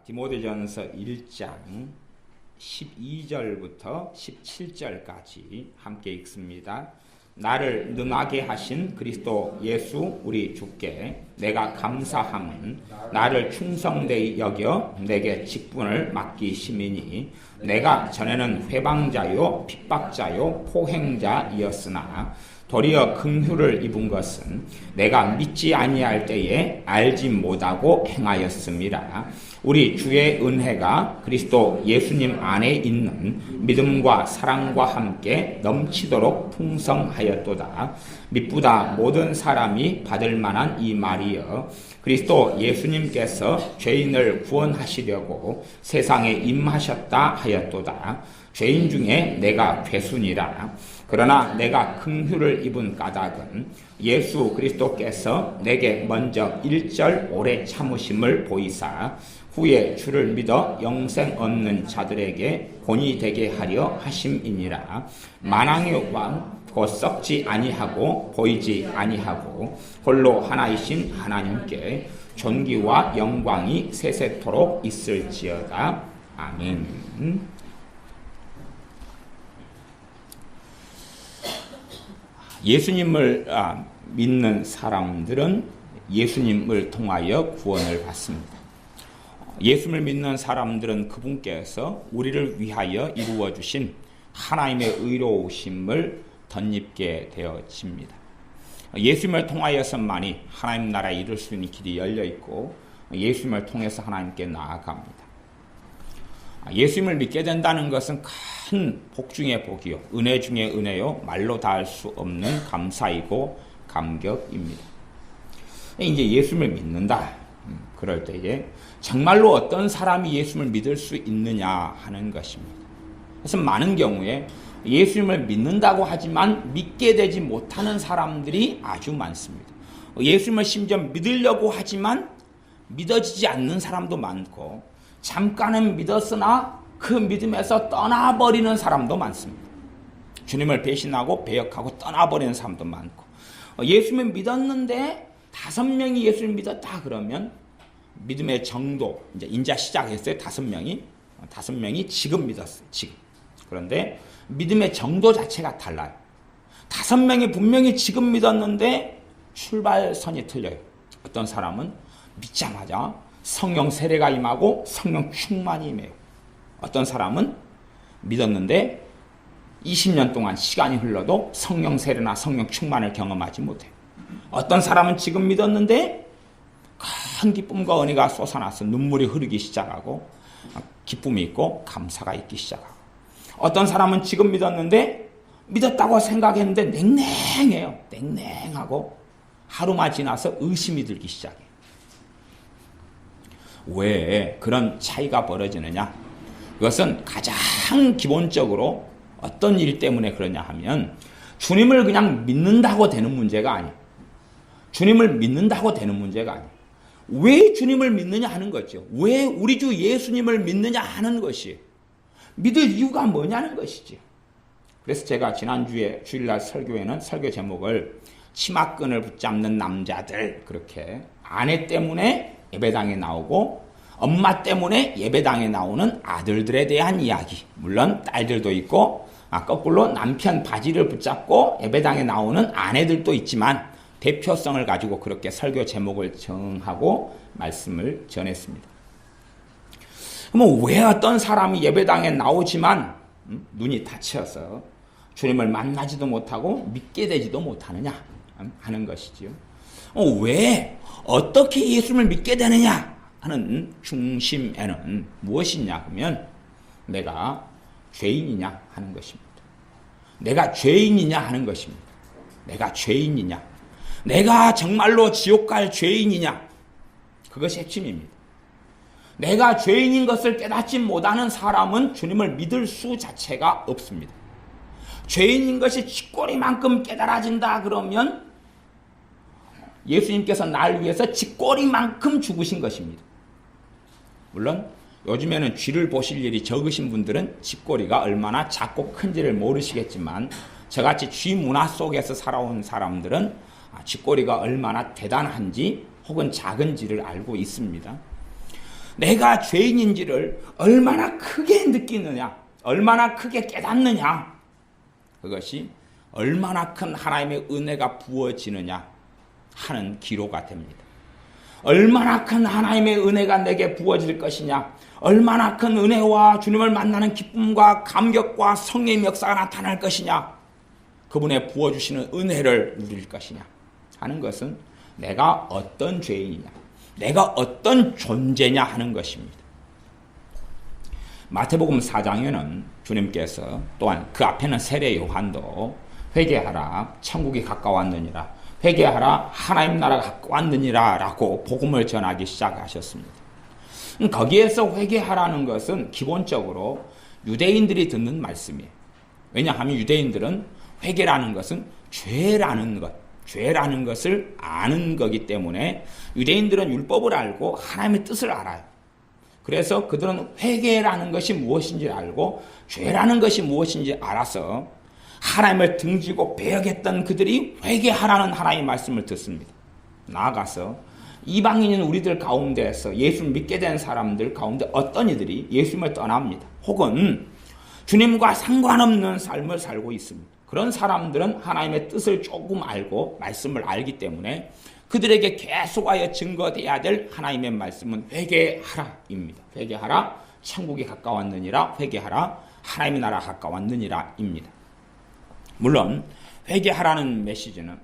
디모데전서 1장 12절부터 17절까지 함께 읽습니다. 나를 능하게 하신 그리스도 예수 우리 주께 내가 감사함은 나를 충성되이 여겨 내게 직분을 맡기심이니 내가 전에는 회방자요 핍박자요 포행자이었으나 도리어 긍휼을 입은 것은 내가 믿지 아니할 때에 알지 못하고 행하였음이라. 우리 주의 은혜가 그리스도 예수님 안에 있는 믿음과 사랑과 함께 넘치도록 풍성하였도다. 미쁘다 모든 사람이 받을 만한 이 말이여. 그리스도 예수님께서 죄인을 구원하시려고 세상에 임하셨다 하였도다. 죄인 중에 내가 괴순이라. 그러나 내가 긍휼을 입은 까닭은 예수 그리스도께서 내게 먼저 일절 오래 참으심을 보이사 후에 주를 믿어 영생 얻는 자들에게 본이 되게 하려 하심이니라. 만왕의 왕 곧 썩지 아니하고 보이지 아니하고 홀로 하나이신 하나님께 존귀와 영광이 세세토록 있을지어다. 아멘. 예수님을 믿는 사람들은 예수님을 통하여 구원을 받습니다. 예수님을 믿는 사람들은 그분께서 우리를 위하여 이루어 주신 하나님의 의로우심을 덧입게 되어집니다. 예수님을 통하여서만이 하나님 나라에 이룰 수 있는 길이 열려 있고 예수님을 통해서 하나님께 나아갑니다. 예수님을 믿게 된다는 것은 큰 복 중의 복이요, 은혜 중의 은혜요, 말로 다할 수 없는 감사이고 감격입니다. 이제 예수님을 믿는다. 그럴 때에 정말로 어떤 사람이 예수님을 믿을 수 있느냐 하는 것입니다. 그래서 많은 경우에 예수님을 믿는다고 하지만 믿게 되지 못하는 사람들이 아주 많습니다. 예수님을 심지어 믿으려고 하지만 믿어지지 않는 사람도 많고 잠깐은 믿었으나 그 믿음에서 떠나버리는 사람도 많습니다. 주님을 배신하고 배역하고 떠나버리는 사람도 많고 예수님을 믿었는데 5명이 예수님을 믿었다 그러면 믿음의 정도 이제 시작했어요. 5명이 지금 믿었어요. 지금. 그런데 믿음의 정도 자체가 달라요. 5명이 분명히 지금 믿었는데 출발선이 틀려요. 어떤 사람은 믿자마자 성령 세례가 임하고 성령 충만이 임해요. 어떤 사람은 믿었는데 20년 동안 시간이 흘러도 성령 세례나 성령 충만을 경험하지 못해요. 어떤 사람은 지금 믿었는데 큰 기쁨과 은혜가 솟아나서 눈물이 흐르기 시작하고 기쁨이 있고 감사가 있기 시작하고 어떤 사람은 지금 믿었는데 믿었다고 생각했는데 냉랭해요. 냉랭하고 하루만 지나서 의심이 들기 시작해요. 왜 그런 차이가 벌어지느냐? 그것은 가장 기본적으로 어떤 일 때문에 그러냐 하면 주님을 그냥 믿는다고 되는 문제가 아니에요. 주님을 믿는다고 되는 문제가 아니에요. 왜 주님을 믿느냐 하는 거죠. 왜 우리 주 예수님을 믿느냐 하는 것이에요. 믿을 이유가 뭐냐는 것이죠. 그래서 제가 지난주에 주일날 설교에는 설교 제목을 치마끈을 붙잡는 남자들 그렇게 아내 때문에 예배당에 나오고 엄마 때문에 예배당에 나오는 아들들에 대한 이야기 물론 딸들도 있고 거꾸로 남편 바지를 붙잡고 예배당에 나오는 아내들도 있지만 대표성을 가지고 그렇게 설교 제목을 정하고 말씀을 전했습니다. 그럼 왜 어떤 사람이 예배당에 나오지만 눈이 닫혀서 주님을 만나지도 못하고 믿게 되지도 못하느냐 하는 것이지요. 왜 어떻게 예수님을 믿게 되느냐 하는 중심에는 무엇이냐 하면 내가 죄인이냐 하는 것입니다. 내가 죄인이냐 하는 것입니다. 내가 죄인이냐, 내가 정말로 지옥 갈 죄인이냐, 그것이 핵심입니다. 내가 죄인인 것을 깨닫지 못하는 사람은 주님을 믿을 수 자체가 없습니다. 죄인인 것이 쥐꼬리만큼 깨달아진다 그러면 예수님께서 날 위해서 쥐꼬리만큼 죽으신 것입니다. 물론 요즘에는 쥐를 보실 일이 적으신 분들은 쥐꼬리가 얼마나 작고 큰지를 모르시겠지만 저같이 쥐 문화 속에서 살아온 사람들은 쥐꼬리가 얼마나 대단한지 혹은 작은지를 알고 있습니다. 내가 죄인인지를 얼마나 크게 느끼느냐, 얼마나 크게 깨닫느냐, 그것이 얼마나 큰 하나님의 은혜가 부어지느냐 하는 기로가 됩니다. 얼마나 큰 하나님의 은혜가 내게 부어질 것이냐, 얼마나 큰 은혜와 주님을 만나는 기쁨과 감격과 성령의 역사가 나타날 것이냐, 그분의 부어주시는 은혜를 누릴 것이냐 하는 것은 내가 어떤 죄인이냐, 내가 어떤 존재냐 하는 것입니다. 마태복음 4장에는 주님께서 또한 그 앞에는 세례 요한도 회개하라 천국이 가까웠느니라, 회개하라 하나님 나라가 가까웠느니라 라고 복음을 전하기 시작하셨습니다. 거기에서 회개하라는 것은 기본적으로 유대인들이 듣는 말씀이에요. 왜냐하면 유대인들은 회개라는 것은 죄라는 것을 아는 거기 때문에 유대인들은 율법을 알고 하나님의 뜻을 알아요. 그래서 그들은 회개라는 것이 무엇인지 알고 죄라는 것이 무엇인지 알아서 하나님을 등지고 배역했던 그들이 회개하라는 하나님의 말씀을 듣습니다. 나아가서 이방인인 우리들 가운데에서 예수를 믿게 된 사람들 가운데 어떤 이들이 예수님을 떠납니다. 혹은 주님과 상관없는 삶을 살고 있습니다. 그런 사람들은 하나님의 뜻을 조금 알고 말씀을 알기 때문에 그들에게 계속하여 증거돼야 될 하나님의 말씀은 회개하라입니다. 회개하라 천국이 가까웠느니라, 회개하라 하나님의 나라 가까웠느니라입니다. 물론 회개하라는 메시지는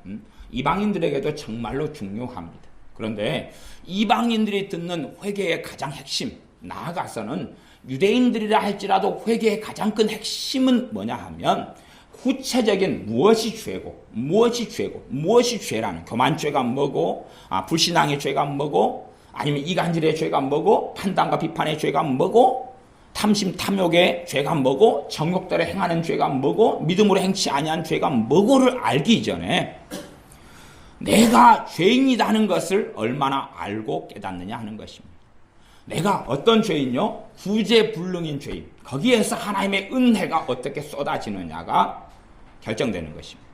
이방인들에게도 정말로 중요합니다. 그런데 이방인들이 듣는 회개의 가장 핵심, 나아가서는 유대인들이라 할지라도 회개의 가장 큰 핵심은 뭐냐 하면 구체적인 무엇이 죄고 무엇이 죄라는, 교만죄가 뭐고, 불신앙의 죄가 뭐고, 아니면 이간질의 죄가 뭐고, 판단과 비판의 죄가 뭐고, 탐심 탐욕의 죄가 뭐고, 정욕대로 행하는 죄가 뭐고, 믿음으로 행치 아니한 죄가 뭐고를 알기 이전에 내가 죄인이라는 것을 얼마나 알고 깨닫느냐 하는 것입니다. 내가 어떤 죄인요? 구제불능인 죄인. 거기에서 하나님의 은혜가 어떻게 쏟아지느냐가 결정되는 것입니다.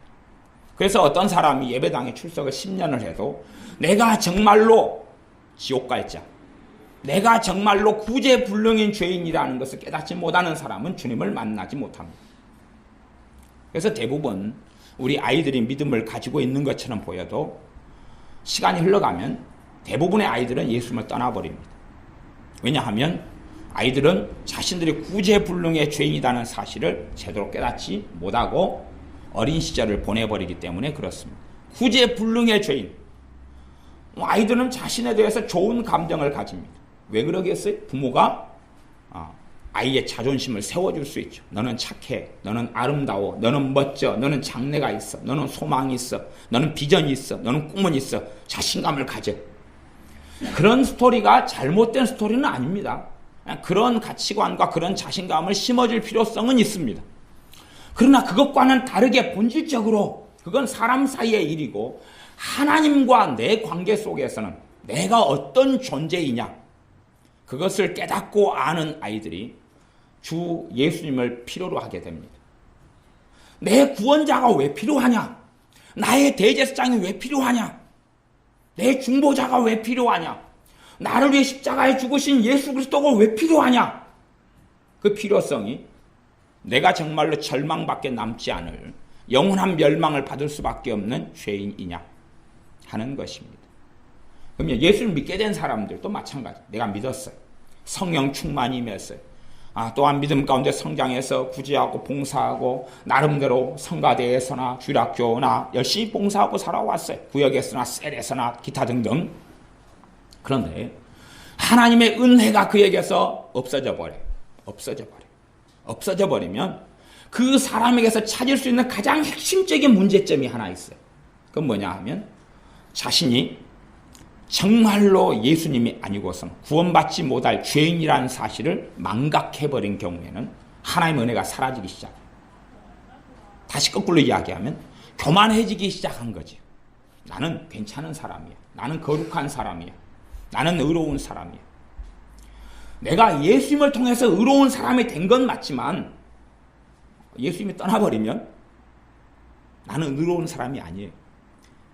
그래서 어떤 사람이 예배당에 출석을 10년을 해도 내가 정말로 지옥 갈 자, 내가 정말로 구제불능인 죄인이라는 것을 깨닫지 못하는 사람은 주님을 만나지 못합니다. 그래서 대부분 우리 아이들이 믿음을 가지고 있는 것처럼 보여도 시간이 흘러가면 대부분의 아이들은 예수님을 떠나버립니다. 왜냐하면 아이들은 자신들이 구제불능의 죄인이라는 사실을 제대로 깨닫지 못하고 어린 시절을 보내버리기 때문에 그렇습니다. 구제불능의 죄인. 아이들은 자신에 대해서 좋은 감정을 가집니다. 왜 그러겠어요? 부모가 아이의 자존심을 세워줄 수 있죠. 너는 착해, 너는 아름다워, 너는 멋져, 너는 장래가 있어, 너는 소망이 있어, 너는 비전이 있어, 너는 꿈은 있어, 자신감을 가져. 그런 스토리가 잘못된 스토리는 아닙니다. 그런 가치관과 그런 자신감을 심어줄 필요성은 있습니다. 그러나 그것과는 다르게 본질적으로 그건 사람 사이의 일이고 하나님과 내 관계 속에서는 내가 어떤 존재이냐, 그것을 깨닫고 아는 아이들이 주 예수님을 필요로 하게 됩니다. 내 구원자가 왜 필요하냐? 나의 대제사장이 왜 필요하냐? 내 중보자가 왜 필요하냐? 나를 위해 십자가에 죽으신 예수 그리스도가 왜 필요하냐? 그 필요성이 내가 정말로 절망밖에 남지 않을 영원한 멸망을 받을 수밖에 없는 죄인이냐 하는 것입니다. 그러면 예수를 믿게 된 사람들도 마찬가지. 내가 믿었어요. 성령 충만이 임했어요. 또한 믿음 가운데 성장해서 구제하고 봉사하고 나름대로 성가대에서나 주일학교나 열심히 봉사하고 살아왔어요. 구역에서나 셀에서나 기타 등등. 그런데 하나님의 은혜가 그에게서 없어져 버리면 그 사람에게서 찾을 수 있는 가장 핵심적인 문제점이 하나 있어요. 그건 뭐냐 하면 자신이 정말로 예수님이 아니고선 구원받지 못할 죄인이라는 사실을 망각해버린 경우에는 하나님의 은혜가 사라지기 시작해요. 다시 거꾸로 이야기하면 교만해지기 시작한 거지. 나는 괜찮은 사람이야. 나는 거룩한 사람이야. 나는 의로운 사람이야. 내가 예수님을 통해서 의로운 사람이 된 건 맞지만 예수님이 떠나버리면 나는 의로운 사람이 아니에요.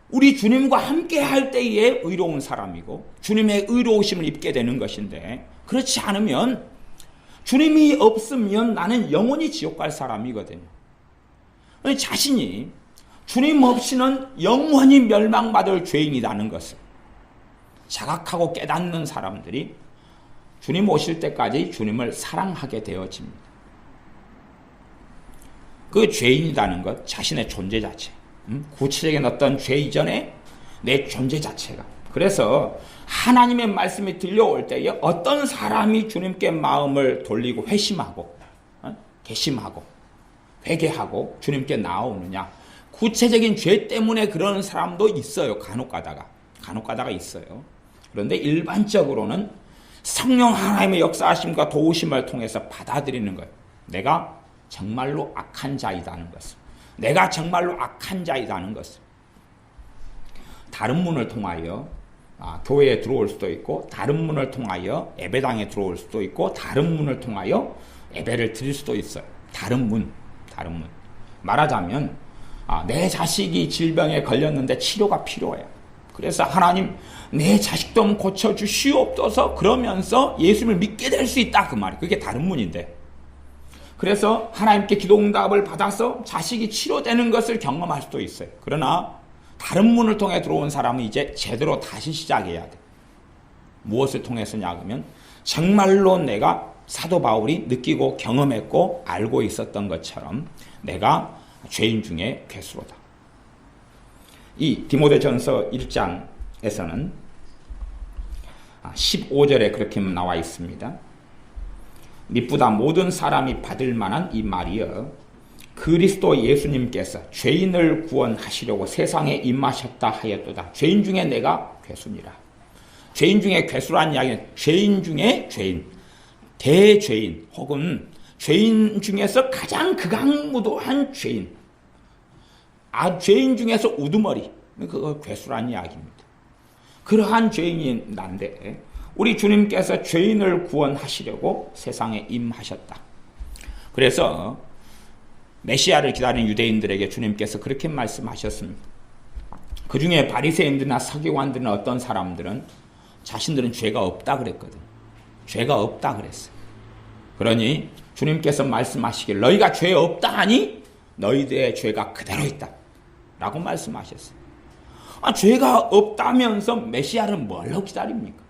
우리 주님과 함께 할 때에 의로운 사람이고 주님의 의로우심을 입게 되는 것인데 그렇지 않으면 주님이 없으면 나는 영원히 지옥 갈 사람이거든요. 자신이 주님 없이는 영원히 멸망받을 죄인이라는 것을 자각하고 깨닫는 사람들이 주님 오실 때까지 주님을 사랑하게 되어집니다. 그 죄인이라는 것, 자신의 존재 자체, 구체적인 어떤 죄 이전에 내 존재 자체가. 그래서 하나님의 말씀이 들려올 때에 어떤 사람이 주님께 마음을 돌리고 회심하고 개심하고 회개하고 주님께 나오느냐. 구체적인 죄 때문에 그런 사람도 있어요. 간혹 가다가 있어요. 그런데 일반적으로는 성령 하나님의 역사하심과 도우심을 통해서 받아들이는 거예요. 내가 정말로 악한 자이다는 것을. 내가 정말로 악한 자이다는 것을. 다른 문을 통하여 교회에 들어올 수도 있고, 다른 문을 통하여 예배당에 들어올 수도 있고, 다른 문을 통하여 예배를 드릴 수도 있어요. 다른 문. 말하자면 내 자식이 질병에 걸렸는데 치료가 필요해요. 그래서 하나님 내 자식 좀 고쳐주시옵소서 그러면서 예수님을 믿게 될 수 있다 그 말이에요. 그게 다른 문인데, 그래서 하나님께 기도응답을 받아서 자식이 치료되는 것을 경험할 수도 있어요. 그러나 다른 문을 통해 들어온 사람은 이제 제대로 다시 시작해야 돼. 무엇을 통해서냐 그러면 정말로 내가 사도 바울이 느끼고 경험했고 알고 있었던 것처럼 내가 죄인 중에 괴수로다. 이 디모데전서 1장에서는 15절에 그렇게 나와 있습니다. 미쁘다 모든 사람이 받을 만한 이 말이여, 그리스도 예수님께서 죄인을 구원하시려고 세상에 임하셨다 하였도다. 죄인 중에 내가 괴수니라. 죄인 중에 괴수란 이야기는 죄인 중에 죄인, 대죄인 혹은 죄인 중에서 가장 극악무도한 죄인, 죄인 중에서 우두머리, 그거 괴수란 이야기입니다. 그러한 죄인이 난데 우리 주님께서 죄인을 구원하시려고 세상에 임하셨다. 그래서 메시아를 기다리는 유대인들에게 주님께서 그렇게 말씀하셨습니다. 그 중에 바리새인들이나 서기관들이나 어떤 사람들은 자신들은 죄가 없다 그랬거든. 죄가 없다 그랬어요. 그러니 주님께서 말씀하시길 너희가 죄 없다 하니 너희들의 죄가 그대로 있다 라고 말씀하셨어요. 죄가 없다면서 메시아를 뭘로 기다립니까?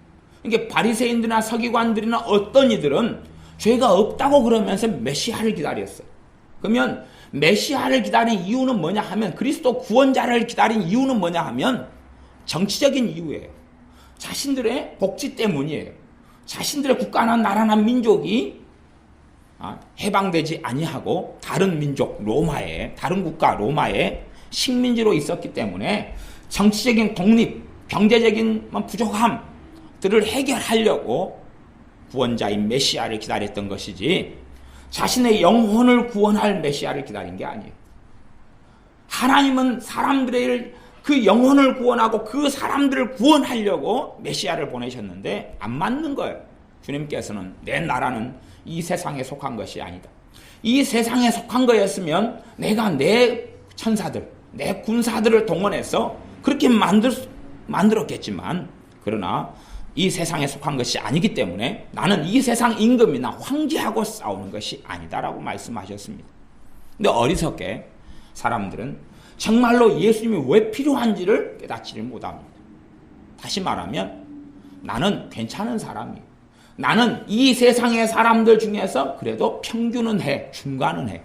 이게 바리새인들이나 서기관들이나 어떤 이들은 죄가 없다고 그러면서 메시아를 기다렸어요. 그러면 메시아를 기다린 이유는 뭐냐 하면, 그리스도 구원자를 기다린 이유는 뭐냐 하면 정치적인 이유예요. 자신들의 복지 때문이에요. 자신들의 국가나 나라나 민족이 해방되지 아니하고 다른 민족 로마에, 다른 국가 로마의 식민지로 있었기 때문에 정치적인 독립, 경제적인 부족함들을 해결하려고 구원자인 메시아를 기다렸던 것이지 자신의 영혼을 구원할 메시아를 기다린 게 아니에요. 하나님은 사람들의 그 영혼을 구원하고 그 사람들을 구원하려고 메시아를 보내셨는데 안 맞는 거예요. 주님께서는 내 나라는 이 세상에 속한 것이 아니다. 이 세상에 속한 거였으면 내가 내 천사들, 내 군사들을 동원해서 그렇게 만들었겠지만, 그러나 이 세상에 속한 것이 아니기 때문에 나는 이 세상 임금이나 황제하고 싸우는 것이 아니다라고 말씀하셨습니다. 근데 어리석게 사람들은 정말로 예수님이 왜 필요한지를 깨닫지를 못합니다. 다시 말하면 나는 괜찮은 사람이에요. 나는 이 세상의 사람들 중에서 그래도 평균은 해, 중간은 해.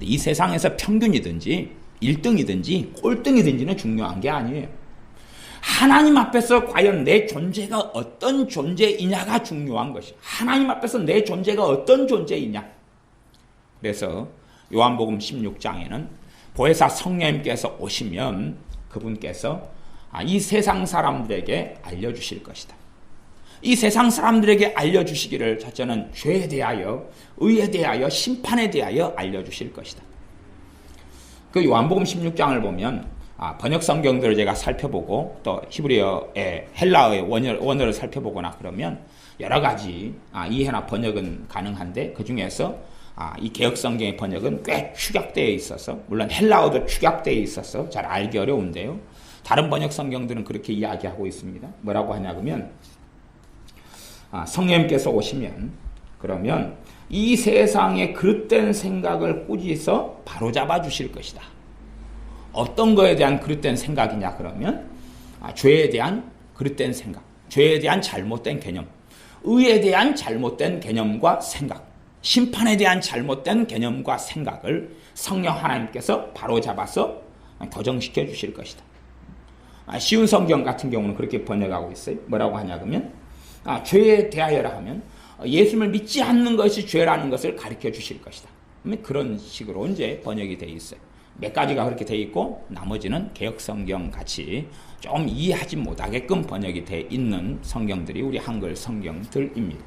이 세상에서 평균이든지 1등이든지 꼴등이든지는 중요한 게 아니에요. 하나님 앞에서 과연 내 존재가 어떤 존재이냐가 중요한 것이. 하나님 앞에서 내 존재가 어떤 존재이냐. 그래서 요한복음 16장에는 보혜사 성령님께서 오시면 그분께서 이 세상 사람들에게 알려주실 것이다. 이 세상 사람들에게 알려주시기를 첫째는 죄에 대하여, 의에 대하여, 심판에 대하여 알려주실 것이다. 그 요한복음 16장을 보면 번역 성경들을 제가 살펴보고 또 히브리어의 헬라어의 원어를 살펴보거나 그러면 여러 가지 이해나 번역은 가능한데 그 중에서 이 개역 성경의 번역은 꽤 축약되어 있어서, 물론 헬라어도 축약되어 있어서 잘 알기 어려운데요. 다른 번역 성경들은 그렇게 이야기하고 있습니다. 뭐라고 하냐 그러면 성령님께서 오시면 그러면 이 세상의 그릇된 생각을 꾸짖어 바로잡아 주실 것이다. 어떤 거에 대한 그릇된 생각이냐 그러면 죄에 대한 그릇된 생각, 죄에 대한 잘못된 개념, 의에 대한 잘못된 개념과 생각, 심판에 대한 잘못된 개념과 생각을 성령 하나님께서 바로잡아서 교정시켜 주실 것이다. 쉬운 성경 같은 경우는 그렇게 번역하고 있어요. 뭐라고 하냐 그러면 죄에 대하여라 하면 예수님을 믿지 않는 것이 죄라는 것을 가르쳐 주실 것이다. 그런 식으로 이제 번역이 되어 있어요. 몇 가지가 그렇게 되어 있고 나머지는 개역 성경 같이 좀 이해하지 못하게끔 번역이 되어 있는 성경들이 우리 한글 성경들입니다.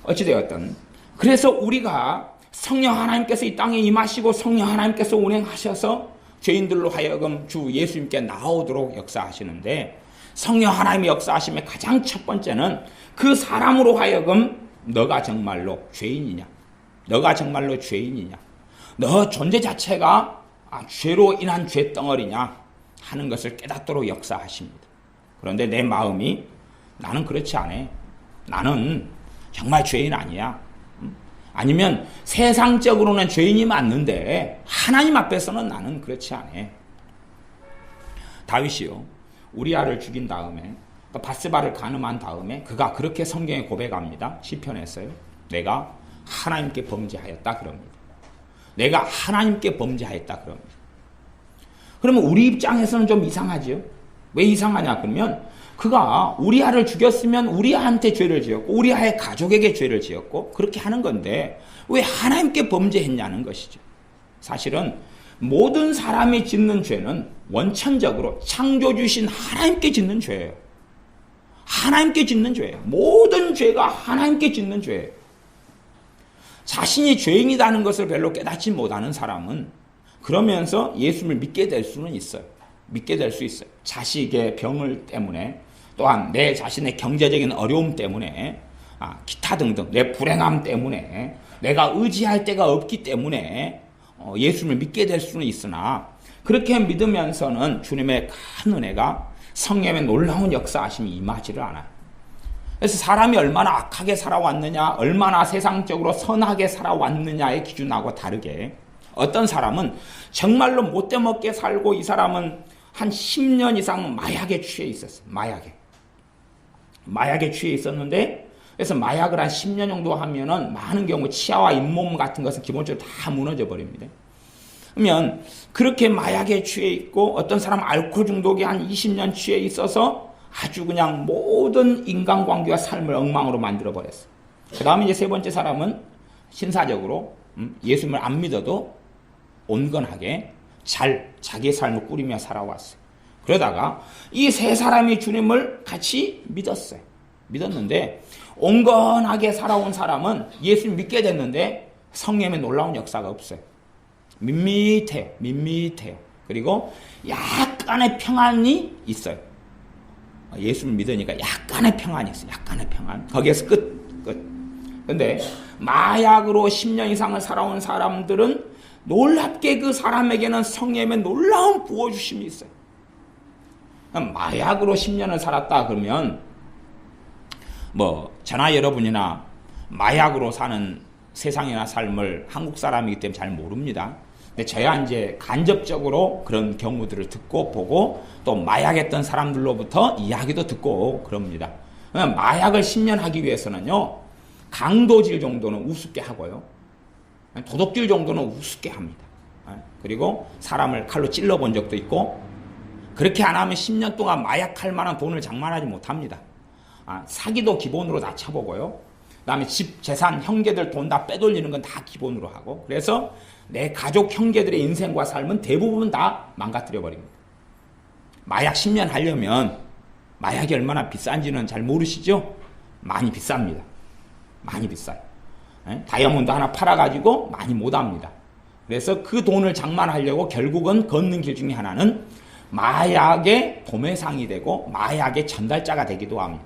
어찌되었든 그래서 우리가 성령 하나님께서 이 땅에 임하시고 성령 하나님께서 운행하셔서 죄인들로 하여금 주 예수님께 나오도록 역사하시는데 성령 하나님의 역사하심의 가장 첫 번째는 그 사람으로 하여금 너가 정말로 죄인이냐? 너가 정말로 죄인이냐? 너 존재 자체가 죄로 인한 죄덩어리냐? 하는 것을 깨닫도록 역사하십니다. 그런데 내 마음이 나는 그렇지 않아. 나는 정말 죄인 아니야. 아니면 세상적으로는 죄인이 맞는데 하나님 앞에서는 나는 그렇지 않아. 다윗이요. 우리아를 죽인 다음에 바스바를 간음한 다음에 그가 그렇게 성경에 고백합니다. 시편에서요. 내가 하나님께 범죄하였다 그럽니다. 내가 하나님께 범죄하였다 그럽니다. 그러면 우리 입장에서는 좀 이상하지요. 왜 이상하냐 그러면 그가 우리아를 죽였으면 우리아한테 죄를 지었고 우리아의 가족에게 죄를 지었고 그렇게 하는 건데 왜 하나님께 범죄했냐는 것이죠. 사실은 모든 사람이 짓는 죄는 원천적으로 창조주신 하나님께 짓는 죄예요. 하나님께 짓는 죄예요. 모든 죄가 하나님께 짓는 죄예요. 자신이 죄인이라는 것을 별로 깨닫지 못하는 사람은 그러면서 예수님을 믿게 될 수는 있어요. 믿게 될 수 있어요. 자식의 병을 때문에 또한 내 자신의 경제적인 어려움 때문에 기타 등등 내 불행함 때문에 내가 의지할 데가 없기 때문에 예수님을 믿게 될 수는 있으나 그렇게 믿으면서는 주님의 큰 은혜가 성령의 놀라운 역사하심이 임하지를 않아요. 그래서 사람이 얼마나 악하게 살아왔느냐 얼마나 세상적으로 선하게 살아왔느냐의 기준하고 다르게 어떤 사람은 정말로 못되먹게 살고 이 사람은 한 10년 이상 마약에 취해 있었어요. 마약에 취해 있었는데 그래서 마약을 한 10년 정도 하면은 많은 경우 치아와 잇몸 같은 것은 기본적으로 다 무너져 버립니다. 그러면 그렇게 마약에 취해 있고 어떤 사람은 알코올 중독에 한 20년 취해 있어서 아주 그냥 모든 인간관계와 삶을 엉망으로 만들어 버렸어요. 그 다음에 이제 세 번째 사람은 신사적으로 예수님을 안 믿어도 온건하게 잘 자기의 삶을 꾸리며 살아왔어요. 그러다가 이 세 사람이 주님을 같이 믿었어요. 믿었는데 온건하게 살아온 사람은 예수님 믿게 됐는데 성령의 놀라운 역사가 없어요. 밋밋해요. 그리고 약간의 평안이 있어요. 예수를 믿으니까 약간의 평안이 있어요. 약간의 평안. 거기에서 끝. 근데 마약으로 10년 이상을 살아온 사람들은 놀랍게 그 사람에게는 성령의 놀라운 부어주심이 있어요. 마약으로 10년을 살았다 그러면 저나 여러분이나 마약으로 사는 세상이나 삶을 한국 사람이기 때문에 잘 모릅니다. 근데 저야 이제 간접적으로 그런 경우들을 듣고 보고 또 마약했던 사람들로부터 이야기도 듣고 그럽니다. 마약을 10년 하기 위해서는요, 강도질 정도는 우습게 하고요, 도둑질 정도는 우습게 합니다. 그리고 사람을 칼로 찔러본 적도 있고, 그렇게 안 하면 10년 동안 마약할 만한 돈을 장만하지 못합니다. 사기도 기본으로 다 쳐보고요. 그 다음에 집, 재산, 형제들 돈 다 빼돌리는 건 다 기본으로 하고, 그래서 내 가족, 형제들의 인생과 삶은 대부분 다 망가뜨려 버립니다. 마약 10년 하려면 마약이 얼마나 비싼지는 잘 모르시죠? 많이 비쌉니다. 많이 비싸요. 다이아몬드 하나 팔아가지고 많이 못합니다. 그래서 그 돈을 장만하려고 결국은 걷는 길 중에 하나는 마약의 도매상이 되고 마약의 전달자가 되기도 합니다.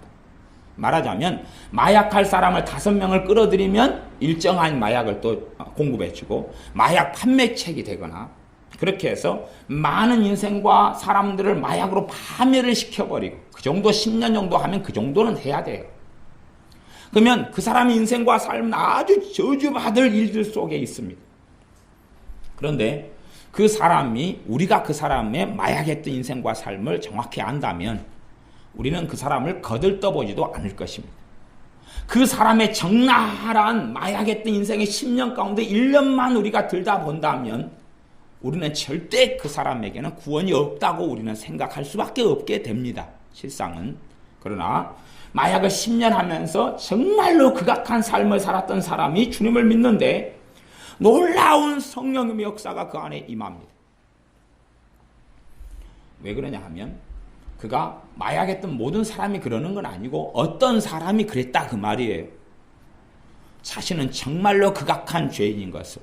말하자면 마약할 사람을 5명을 끌어들이면 일정한 마약을 또 공급해주고 마약 판매책이 되거나 그렇게 해서 많은 인생과 사람들을 마약으로 파멸을 시켜버리고, 그 정도 10년 정도 하면 그 정도는 해야 돼요. 그러면 그 사람의 인생과 삶은 아주 저주받을 일들 속에 있습니다. 그런데 그 사람이, 우리가 그 사람의 마약했던 인생과 삶을 정확히 안다면 우리는 그 사람을 거들떠보지도 않을 것입니다. 그 사람의 적나라한 마약했던 인생의 10년 가운데 1년만 우리가 들다 본다면 우리는 절대 그 사람에게는 구원이 없다고 우리는 생각할 수밖에 없게 됩니다. 실상은. 그러나 마약을 10년 하면서 정말로 극악한 삶을 살았던 사람이 주님을 믿는데 놀라운 성령의 역사가 그 안에 임합니다. 왜 그러냐 하면 그가 마약했던 모든 사람이 그러는 건 아니고 어떤 사람이 그랬다 그 말이에요. 자신은 정말로 극악한 죄인인 것을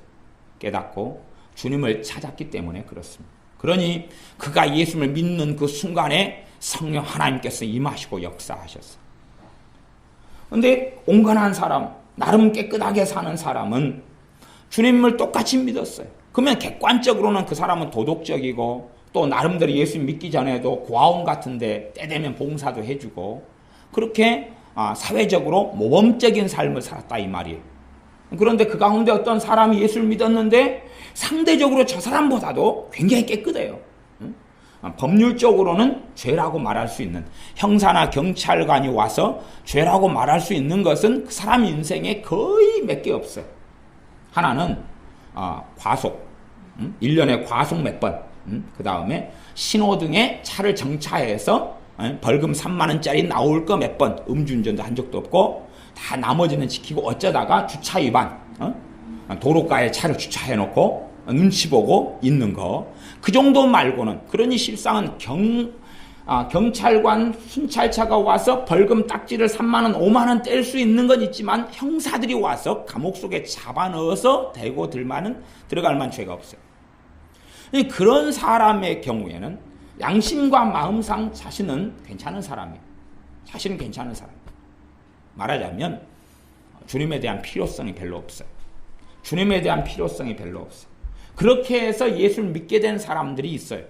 깨닫고 주님을 찾았기 때문에 그렇습니다. 그러니 그가 예수를 믿는 그 순간에 성령 하나님께서 임하시고 역사하셨어요. 그런데 온건한 사람, 나름 깨끗하게 사는 사람은 주님을 똑같이 믿었어요. 그러면 객관적으로는 그 사람은 도덕적이고 또 나름대로 예수 믿기 전에도 고아원 같은데 때 되면 봉사도 해주고 그렇게 사회적으로 모범적인 삶을 살았다 이 말이에요. 그런데 그 가운데 어떤 사람이 예수를 믿었는데 상대적으로 저 사람보다도 굉장히 깨끗해요. 법률적으로는 죄라고 말할 수 있는, 형사나 경찰관이 와서 죄라고 말할 수 있는 것은 그 사람 인생에 거의 몇 개 없어요. 하나는 과속, 1년에 과속 몇 번, 그 다음에 신호등에 차를 정차해서 벌금 3만 원짜리 나올 거 몇 번, 음주운전도 한 적도 없고 다 나머지는 지키고 어쩌다가 주차 위반, 도로가에 차를 주차해놓고 눈치 보고 있는 거, 그 정도 말고는. 그러니 실상은 경찰관 순찰차가 와서 벌금 딱지를 3만 원, 5만 원 뗄 수 있는 건 있지만 형사들이 와서 감옥 속에 잡아넣어서 대고 들어갈 만한 죄가 없어요. 그런 사람의 경우에는 양심과 마음상 자신은 괜찮은 사람이에요. 자신은 괜찮은 사람이에요. 말하자면 주님에 대한 필요성이 별로 없어요. 주님에 대한 필요성이 별로 없어요. 그렇게 해서 예수를 믿게 된 사람들이 있어요.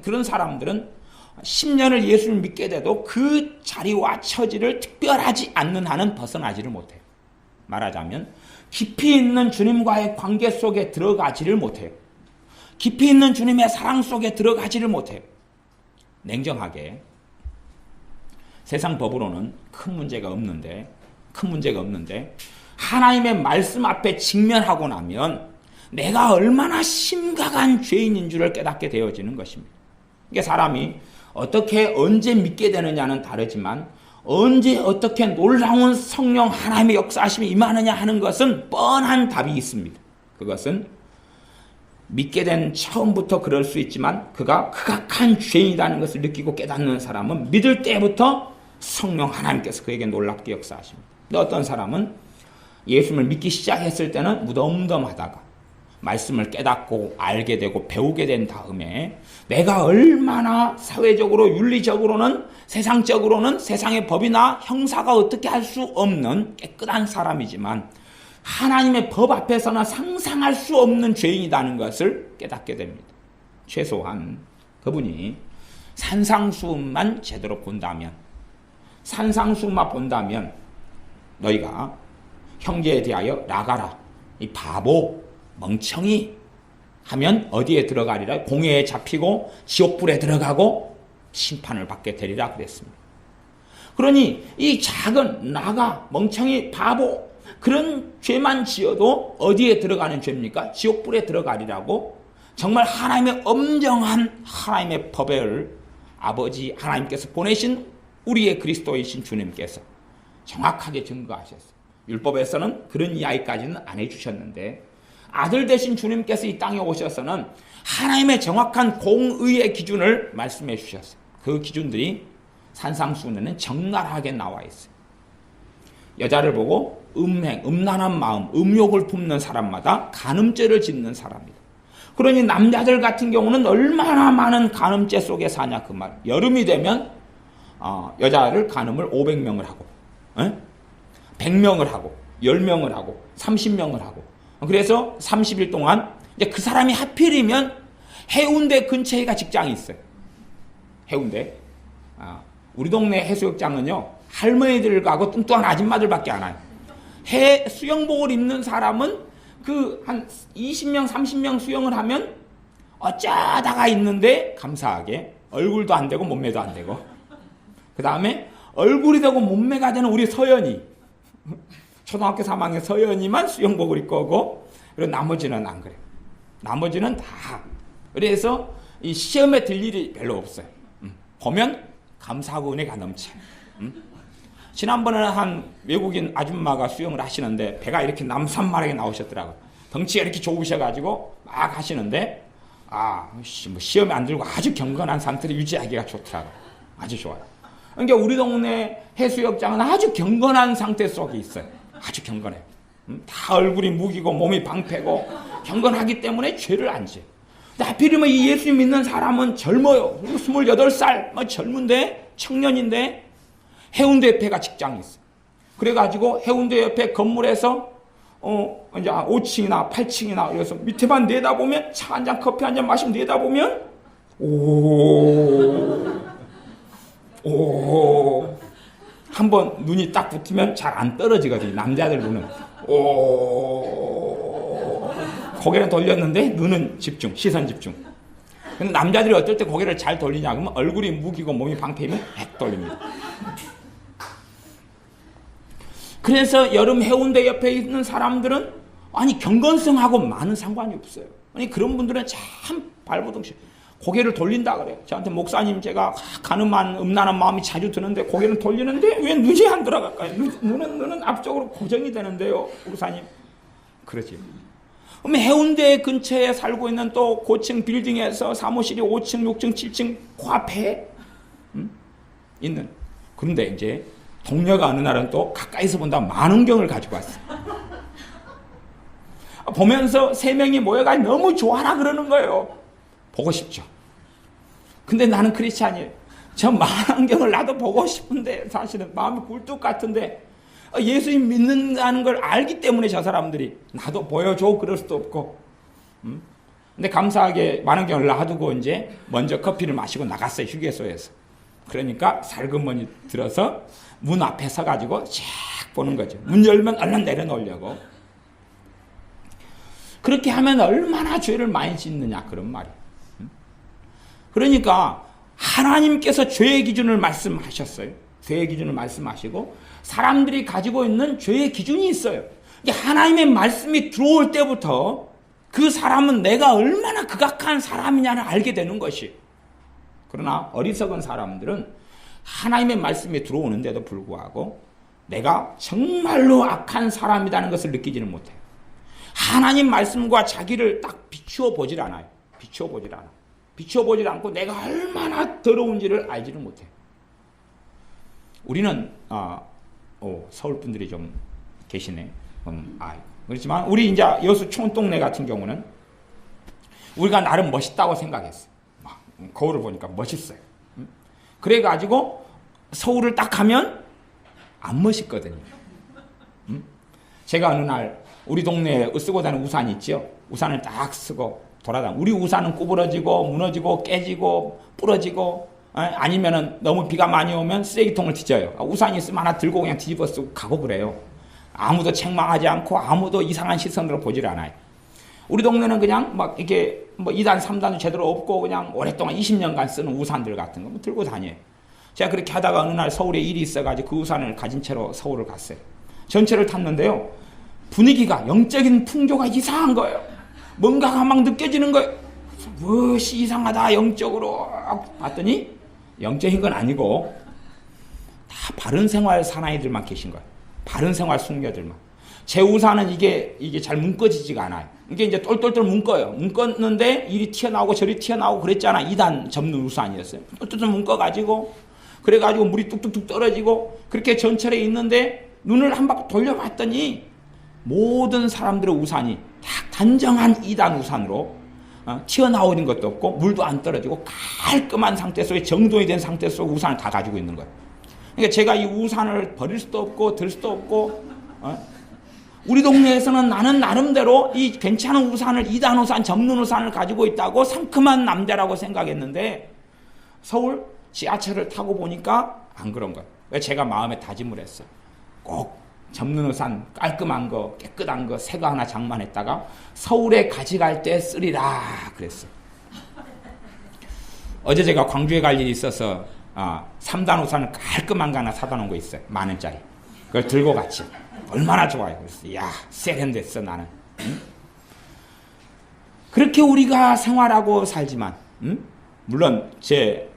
그런 사람들은 10년을 예수를 믿게 돼도 그 자리와 처지를 특별하지 않는 한은 벗어나지를 못해요. 말하자면 깊이 있는 주님과의 관계 속에 들어가지를 못해요. 깊이 있는 주님의 사랑 속에 들어가지를 못해요. 냉정하게 세상 법으로는 큰 문제가 없는데 하나님의 말씀 앞에 직면하고 나면 내가 얼마나 심각한 죄인인 줄을 깨닫게 되어지는 것입니다. 이게 사람이 어떻게 언제 믿게 되느냐는 다르지만 언제 어떻게 놀라운 성령 하나님의 역사하심이 임하느냐 하는 것은 뻔한 답이 있습니다. 그것은 믿게 된 처음부터 그럴 수 있지만 그가 극악한 죄인이라는 것을 느끼고 깨닫는 사람은 믿을 때부터 성령 하나님께서 그에게 놀랍게 역사하십니다. 근데 어떤 사람은 예수를 믿기 시작했을 때는 무덤덤하다가 말씀을 깨닫고 알게 되고 배우게 된 다음에 내가 얼마나 사회적으로 윤리적으로는 세상적으로는 세상의 법이나 형사가 어떻게 할 수 없는 깨끗한 사람이지만 하나님의 법 앞에서는 상상할 수 없는 죄인이라는 것을 깨닫게 됩니다. 최소한 그분이 산상수훈만 제대로 본다면, 산상수훈만 본다면 너희가 형제에 대하여 나가라, 이 바보, 멍청이 하면 어디에 들어가리라? 공회에 잡히고 지옥불에 들어가고 심판을 받게 되리라 그랬습니다. 그러니 이 작은 나가, 멍청이, 바보 그런 죄만 지어도 어디에 들어가는 죄입니까? 지옥불에 들어가리라고 정말 하나님의 엄정한 하나님의 법을 아버지 하나님께서 보내신 우리의 그리스도이신 주님께서 정확하게 증거하셨어요. 율법에서는 그런 이야기까지는 안 해주셨는데 아들 되신 주님께서 이 땅에 오셔서는 하나님의 정확한 공의의 기준을 말씀해 주셨어요. 그 기준들이 산상수훈에는 적나라하게 나와 있어요. 여자를 보고 음란한 마음, 음욕을 품는 사람마다 간음죄를 짓는 사람이다. 그러니 남자들 같은 경우는 얼마나 많은 간음죄 속에 사냐 그 말. 여름이 되면 여자를 간음을 500명을 하고 100명을 하고 10명을 하고 30명을 하고 그래서 30일 동안 이제 그 사람이 하필이면 해운대 근처에가 직장이 있어요. 해운대. 우리 동네 해수욕장은요 할머니들하고 뚱뚱한 아줌마들밖에 안 와요. 수영복을 입는 사람은 그 한 20명, 30명 수영을 하면 어쩌다가 있는데 감사하게 얼굴도 안 되고 몸매도 안 되고, 그 다음에 얼굴이 되고 몸매가 되는 우리 서연이, 초등학교 3학년 서연이만 수영복을 입고 오고, 그리고 나머지는 안 그래요. 나머지는 다. 그래서 이 시험에 들 일이 별로 없어요. 보면 감사하고 은혜가 넘쳐요. 지난번에는 한 외국인 아줌마가 수영을 하시는데 배가 이렇게 남산만하게 나오셨더라고요. 덩치가 이렇게 좋으셔가지고 막 하시는데, 뭐 시험에 안 들고 아주 경건한 상태를 유지하기가 좋더라고요. 아주 좋아요. 그러니까 우리 동네 해수욕장은 아주 경건한 상태 속에 있어요. 아주 경건해요. 다 얼굴이 무기고 몸이 방패고 경건하기 때문에 죄를 안 지어요. 근데 하필이면 이 예수 믿는 사람은 젊어요. 28살, 뭐 젊은데, 청년인데, 해운대 옆에가 직장이 있어요. 그래가지고 해운대 옆에 건물에서 이제 5층이나 8층이나 그래서 밑에만 내다보면 차 한 잔 커피 한 잔 마시면 내다보면 한번 눈이 딱 붙으면 잘 안 떨어지거든요. 남자들 눈은 고개를 돌렸는데 눈은 집중, 시선 집중. 근데 남자들이 어떨 때 고개를 잘 돌리냐 그러면 얼굴이 무기고 몸이 방패이면 핵 돌립니다. 그래서 여름 해운대 옆에 있는 사람들은 경건성하고 많은 상관이 없어요. 그런 분들은 참 발버둥 고개를 돌린다 그래요. 저한테 목사님 제가 가늠한 음란한 마음이 자주 드는데 고개를 돌리는데 왜 눈이 안 들어갈까요? 눈은 앞쪽으로 고정이 되는데요, 목사님. 그러지. 그럼 해운대 근처에 살고 있는 또 고층 빌딩에서 사무실이 5층, 6층, 7층 그 앞에 있는. 그런데 이제 동료가 어느 날은 또 가까이서 본다 만원경을 가지고 왔어요. 보면서 3명이 모여가 너무 좋아라 그러는 거예요. 보고 싶죠. 근데 나는 크리스찬이에요. 저 만원경을 나도 보고 싶은데 사실은 마음이 굴뚝 같은데 예수님 믿는다는 걸 알기 때문에 저 사람들이 나도 보여줘 그럴 수도 없고. 근데 감사하게 만원경을 놔두고 이제 먼저 커피를 마시고 나갔어요. 휴게소에서. 그러니까 살금머니 들어서 문 앞에 서가지고 쫙 보는 거죠. 문 열면 얼른 내려놓으려고. 그렇게 하면 얼마나 죄를 많이 짓느냐 그런 말이에요. 그러니까 하나님께서 죄의 기준을 말씀하셨어요. 죄의 기준을 말씀하시고 사람들이 가지고 있는 죄의 기준이 있어요. 하나님의 말씀이 들어올 때부터 그 사람은 내가 얼마나 극악한 사람이냐를 알게 되는 것이. 그러나 어리석은 사람들은 하나님의 말씀이 들어오는데도 불구하고 내가 정말로 악한 사람이라는 것을 느끼지는 못해요. 하나님 말씀과 자기를 딱 비추어 보질 않아요. 비추어 보질 않고 내가 얼마나 더러운지를 알지를 못해요. 우리는 서울 분들이 좀 계시네. 그렇지만 우리 이제 여수 촌동네 같은 경우는 우리가 나름 멋있다고 생각했어요. 거울을 보니까 멋있어요. 그래가지고 서울을 딱 가면 안 멋있거든요. 제가 어느 날 우리 동네에 쓰고 다니는 우산 있죠. 우산을 딱 쓰고 돌아다니고 우리 우산은 구부러지고 무너지고 깨지고 부러지고 아니면은 너무 비가 많이 오면 쓰레기통을 뒤져요. 우산이 있으면 하나 들고 그냥 뒤집어 쓰고 가고 그래요. 아무도 책망하지 않고 아무도 이상한 시선으로 보질 않아요. 우리 동네는 그냥 막 이렇게 뭐 2단, 3단도 제대로 없고 그냥 오랫동안 20년간 쓰는 우산들 같은 거 들고 다녀요. 제가 그렇게 하다가 어느 날 서울에 일이 있어가지고 그 우산을 가진 채로 서울을 갔어요. 전철을 탔는데요. 분위기가 영적인 풍조가 이상한 거예요. 뭔가가 막 느껴지는 거예요. 무엇이 이상하다 영적으로 봤더니 영적인 건 아니고 다 바른 생활 사나이들만 계신 거예요. 바른 생활 숙녀들만. 제 우산은 이게 잘 묶어지지가 않아요. 이게 이제 똘똘똘 묶어요. 묶었는데 이리 튀어나오고 저리 튀어나오고 그랬잖아. 2단 접는 우산이었어요. 똘똘똘 묶어가지고 그래가지고 물이 뚝뚝뚝 떨어지고 그렇게 전철에 있는데 눈을 한 바퀴 돌려봤더니 모든 사람들의 우산이 딱 단정한 2단 우산으로 튀어나오는 것도 없고 물도 안 떨어지고 깔끔한 상태 속에 정돈이 된 상태 속에 우산을 다 가지고 있는 거예요. 그러니까 제가 이 우산을 버릴 수도 없고 들 수도 없고 우리 동네에서는 나는 나름대로 이 괜찮은 우산을 2단 우산 접는 우산을 가지고 있다고 상큼한 남자라고 생각했는데 서울 지하철을 타고 보니까 안 그런 거예요. 그래서 제가 마음에 다짐을 했어요. 꼭 점륜우산 깔끔한 거, 깨끗한 거, 새 거 하나 장만했다가 서울에 가져갈 때 쓰리라 그랬어요. 어제 제가 광주에 갈 일이 있어서 3단 우산을 깔끔한 거 하나 사다 놓은 거 있어요. 10,000원짜리. 그걸 들고 갔지. 얼마나 좋아요. 그래서 야, 세련됐어 나는. 응? 그렇게 우리가 생활하고 살지만 물론 제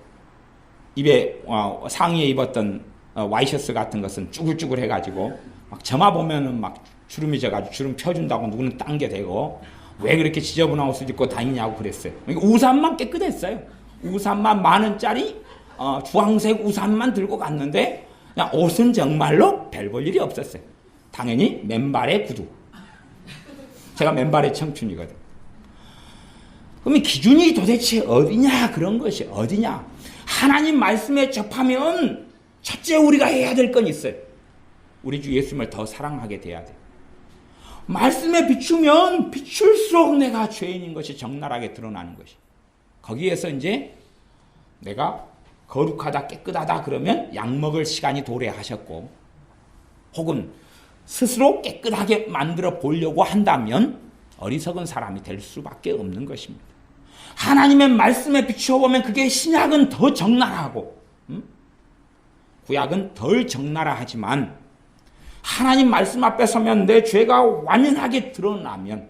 입에 상의에 입었던 와이셔츠 같은 것은 쭈글쭈글 해가지고 막 점화 보면은 막 주름이 져가지고 주름 펴준다고 누구는 당겨대고 왜 그렇게 지저분한 옷을 입고 다니냐고 그랬어요. 우산만 깨끗했어요. 우산만 10,000원짜리 주황색 우산만 들고 갔는데 그냥 옷은 정말로 별 볼 일이 없었어요. 당연히 맨발의 구두. 제가 맨발의 청춘이거든. 그러면 기준이 도대체 어디냐? 그런 것이 어디냐? 하나님 말씀에 접하면 첫째 우리가 해야 될 건 있어요. 우리 주 예수님을 더 사랑하게 돼야 돼. 말씀에 비추면 비출수록 내가 죄인인 것이 적나라하게 드러나는 것이. 거기에서 이제 내가 거룩하다 깨끗하다 그러면 약 먹을 시간이 도래하셨고 혹은 스스로 깨끗하게 만들어 보려고 한다면 어리석은 사람이 될 수밖에 없는 것입니다. 하나님의 말씀에 비추어 보면 그게 신약은 더 적나라하고 구약은 덜 적나라하지만 하나님 말씀 앞에 서면 내 죄가 완연하게 드러나면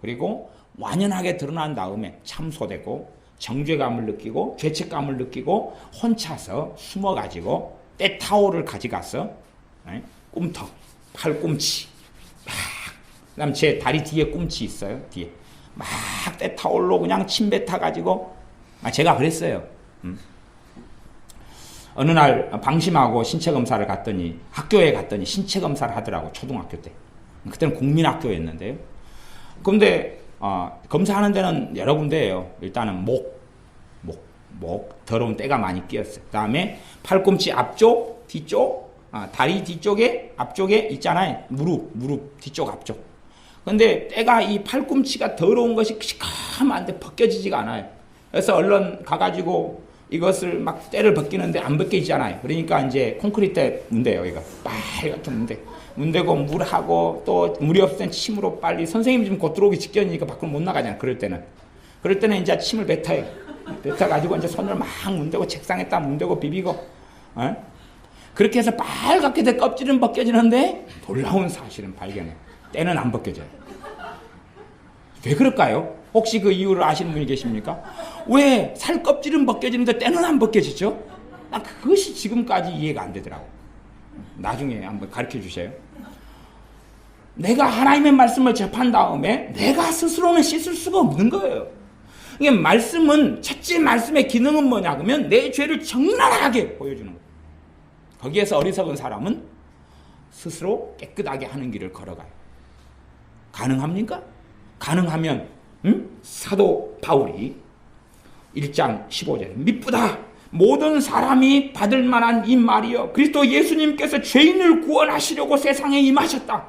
그리고 완연하게 드러난 다음에 참소되고 정죄감을 느끼고 죄책감을 느끼고 혼자서 숨어가지고 때타올을 가져가서 꿈터, 팔꿈치 그 다음 제 다리 뒤에 꿈치 있어요. 뒤에 막 때타올로 그냥 침 뱉어가지고 제가 그랬어요. 어느 날 방심하고 신체검사를 갔더니 학교에 갔더니 신체검사를 하더라고. 초등학교 때. 그때는 국민학교였는데요. 그런데 검사하는 데는 여러 군데예요. 일단은 목 더러운 때가 많이 끼었어요. 그 다음에 팔꿈치 앞쪽, 뒤쪽, 다리 뒤쪽에 앞쪽에 있잖아요. 무릎 뒤쪽 앞쪽. 근데 때가 이 팔꿈치가 더러운 것이 시커먼데 벗겨지지가 않아요. 그래서 얼른 가가지고 이것을 막 때를 벗기는데 안 벗겨지잖아요. 그러니까 이제 콘크리트 문대요. 이거 빨갛게 문대고 물하고 또 물이 없을 땐 침으로 빨리 선생님 지금 곧 들어오기 직전이니까 밖으로 못 나가잖아요. 그럴 때는 이제 침을 뱉어요. 뱉어가지고 이제 손을 막 문대고 책상에다 문대고 비비고 그렇게 해서 빨갛게 된 껍질은 벗겨지는데 놀라운 사실은 발견해. 때는 안 벗겨져요. 왜 그럴까요? 혹시 그 이유를 아시는 분이 계십니까? 왜 살 껍질은 벗겨지는데 때는 안 벗겨지죠? 나 그것이 지금까지 이해가 안 되더라고. 나중에 한번 가르쳐 주세요. 내가 하나님의 말씀을 접한 다음에 내가 스스로는 씻을 수가 없는 거예요. 이게 말씀은 첫째 말씀의 기능은 뭐냐 그러면 내 죄를 적나라하게 보여주는 거예요. 거기에서 어리석은 사람은 스스로 깨끗하게 하는 길을 걸어가요. 가능합니까? 가능하면 사도 바울이 1장 15절 미쁘다 모든 사람이 받을 만한 이 말이여 그리스도 예수님께서 죄인을 구원하시려고 세상에 임하셨다.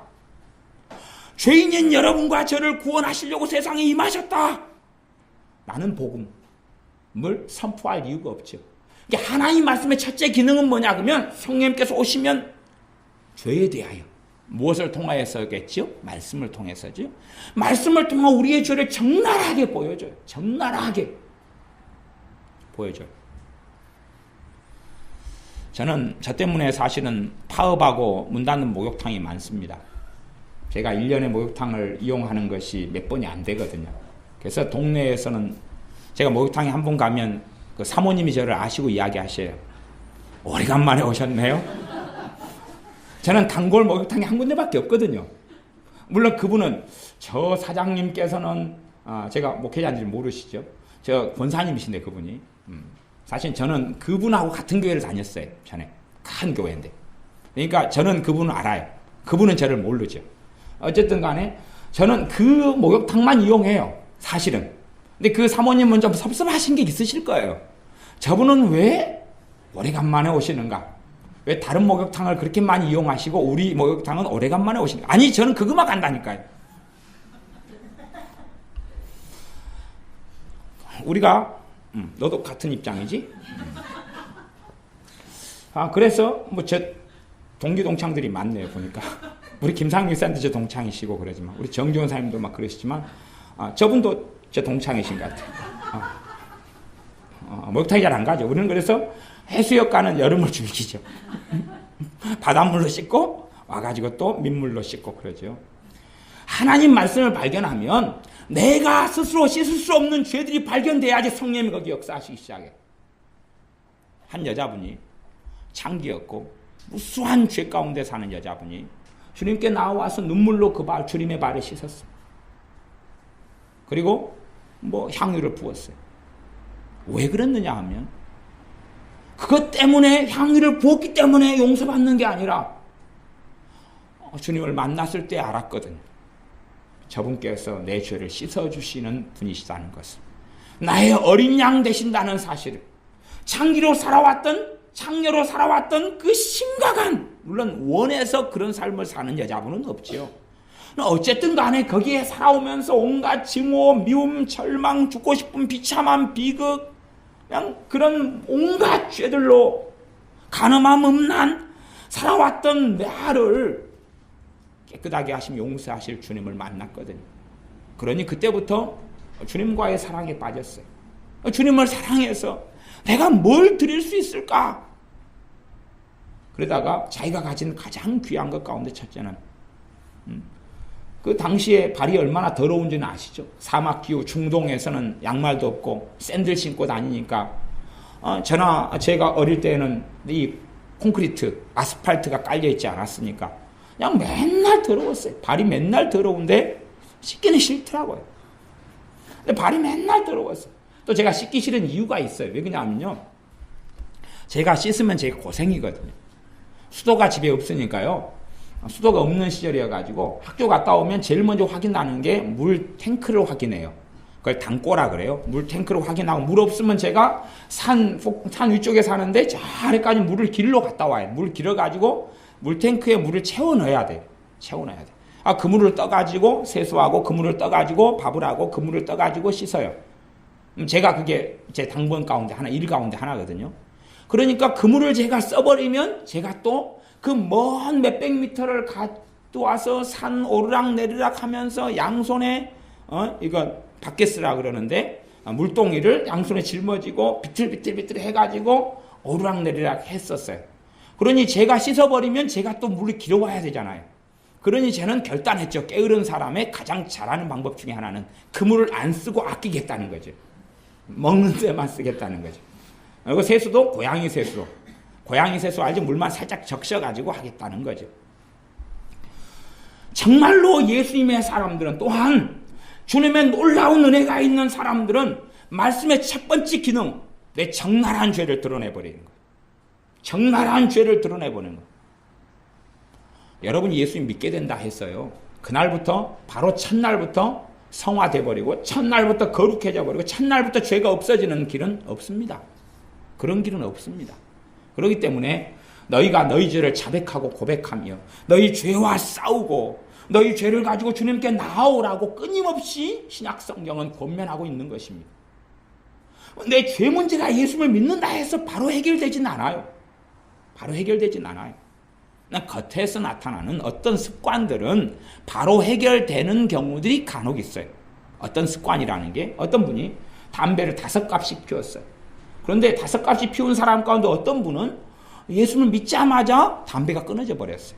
죄인인 여러분과 저를 구원하시려고 세상에 임하셨다. 나는 복음을 선포할 이유가 없죠. 하나님 말씀의 첫째 기능은 뭐냐 그러면 성령님께서 오시면 죄에 대하여 무엇을 통하여서겠죠? 말씀을 통해서죠. 말씀을 통해 우리의 죄를 적나라하게 보여줘요. 적나라하게 보여줘요. 저는 저 때문에 사실은 파업하고 문 닫는 목욕탕이 많습니다. 제가 1년에 목욕탕을 이용하는 것이 몇 번이 안 되거든요. 그래서 동네에서는 제가 목욕탕에 한 번 가면 그 사모님이 저를 아시고 이야기하셔요. 오래간만에 오셨네요. 저는 단골 목욕탕이 한 군데밖에 없거든요. 물론 그분은 저 사장님께서는 제가 목회자인지 모르시죠. 저 권사님이신데 그분이 사실 저는 그분하고 같은 교회를 다녔어요. 전에 큰 교회인데 그러니까 저는 그분을 알아요. 그분은 저를 모르죠. 어쨌든 간에 저는 그 목욕탕만 이용해요. 사실은. 근데 그 사모님은 좀 섭섭하신 게 있으실 거예요. 저분은 왜 오래간만에 오시는가? 왜 다른 목욕탕을 그렇게 많이 이용하시고 우리 목욕탕은 오래간만에 오시는가? 아니 저는 그것만 간다니까요. 우리가 너도 같은 입장이지? 그래서 뭐 저 동기 동창들이 많네요 보니까. 우리 김상민 사님도 저 동창이시고 그러지만 우리 정지원 사님도 막 그러시지만 저분도 저 동창이신 것 같아요. 목욕탕이 잘 안 가죠. 우리는 그래서 해수욕 가는 여름을 즐기죠. 바닷물로 씻고 와가지고 또 민물로 씻고 그러죠. 하나님 말씀을 발견하면 내가 스스로 씻을 수 없는 죄들이 발견돼야지 성령이 거기 역사하시기 시작해요. 한 여자분이 창기였고 무수한 죄 가운데 사는 여자분이 주님께 나와서 눈물로 주님의 발을 씻었어요. 그리고 뭐 향유를 부었어요. 왜 그랬느냐 하면 그것 때문에 향유를 부었기 때문에 용서받는 게 아니라 주님을 만났을 때 알았거든요. 저분께서 내 죄를 씻어주시는 분이시다는 것을, 나의 어린 양 되신다는 사실을, 창녀로 살아왔던 그 심각한, 물론 원해서 그런 삶을 사는 여자분은 없지요. 어쨌든 간에 거기에 살아오면서 온갖 증오, 미움, 절망, 죽고 싶은 비참함, 비극, 그냥 그런 온갖 죄들로 간음함, 음란 살아왔던 나를 깨끗하게 하시며 용서하실 주님을 만났거든요. 그러니 그때부터 주님과의 사랑에 빠졌어요. 주님을 사랑해서 내가 뭘 드릴 수 있을까? 그러다가 자기가 가진 가장 귀한 것 가운데 첫째는 그 당시에 발이 얼마나 더러운지는 아시죠? 사막 기후 중동에서는 양말도 없고 샌들 신고 다니니까 제가 어릴 때는 이 콘크리트, 아스팔트가 깔려있지 않았으니까 그냥 맨날 더러웠어요. 발이 맨날 더러운데 씻기는 싫더라고요. 근데 발이 맨날 더러웠어요. 또 제가 씻기 싫은 이유가 있어요. 왜 그러냐면요, 제가 씻으면 제가 고생이거든요. 수도가 집에 없으니까요. 수도가 없는 시절이어가지고 학교 갔다 오면 제일 먼저 확인하는 게 물 탱크를 확인해요. 그걸 당꼬라 그래요. 물 탱크를 확인하고, 물 없으면 제가 산 위쪽에 사는데 저 아래까지 물을 길러 갔다 와요. 물 길어가지고 물 탱크에 물을 채워 넣어야 돼요. 그 물을 떠가지고 세수하고, 그 물을 떠가지고 밥을 하고, 그 물을 떠가지고 씻어요. 제가 그게 제 당번 가운데 하나, 일 가운데 하나거든요. 그러니까 그 물을 제가 써버리면 제가 또 그 먼 몇백 미터를 가져와서 산 오르락 내리락 하면서 양손에 이거 바켓스라 그러는데 물동이를 양손에 짊어지고 비틀비틀 해가지고 오르락 내리락 했었어요. 그러니 제가 씻어버리면 제가 또 물을 길어와야 되잖아요. 그러니 저는 결단했죠. 게으른 사람의 가장 잘하는 방법 중에 하나는 그 물을 안 쓰고 아끼겠다는 거죠. 먹는 데만 쓰겠다는 거죠. 그리고 세수도 고양이 세수로. 고양이 세수 알죠? 물만 살짝 적셔가지고 하겠다는 거죠. 정말로 예수님의 사람들은, 또한 주님의 놀라운 은혜가 있는 사람들은 말씀의 첫 번째 기능, 내 적나라한 죄를 드러내버리는 거예요. 적나라한 죄를 드러내버리는 거예요. 여러분이 예수님 믿게 된다 했어요. 그날부터, 바로 첫날부터 성화돼버리고, 첫날부터 거룩해져 버리고, 첫날부터 죄가 없어지는 길은 없습니다. 그런 길은 없습니다. 그렇기 때문에 너희가 너희 죄를 자백하고 고백하며 너희 죄와 싸우고 너희 죄를 가지고 주님께 나아오라고 끊임없이 신약 성경은 권면하고 있는 것입니다. 내 죄 문제가 예수를 믿는다 해서 바로 해결되진 않아요. 겉에서 나타나는 어떤 습관들은 바로 해결되는 경우들이 간혹 있어요. 어떤 습관이라는 게, 어떤 분이 담배를 5갑씩 피웠어요. 그런데 5갑씩 피운 사람 가운데 어떤 분은 예수를 믿자마자 담배가 끊어져 버렸어요.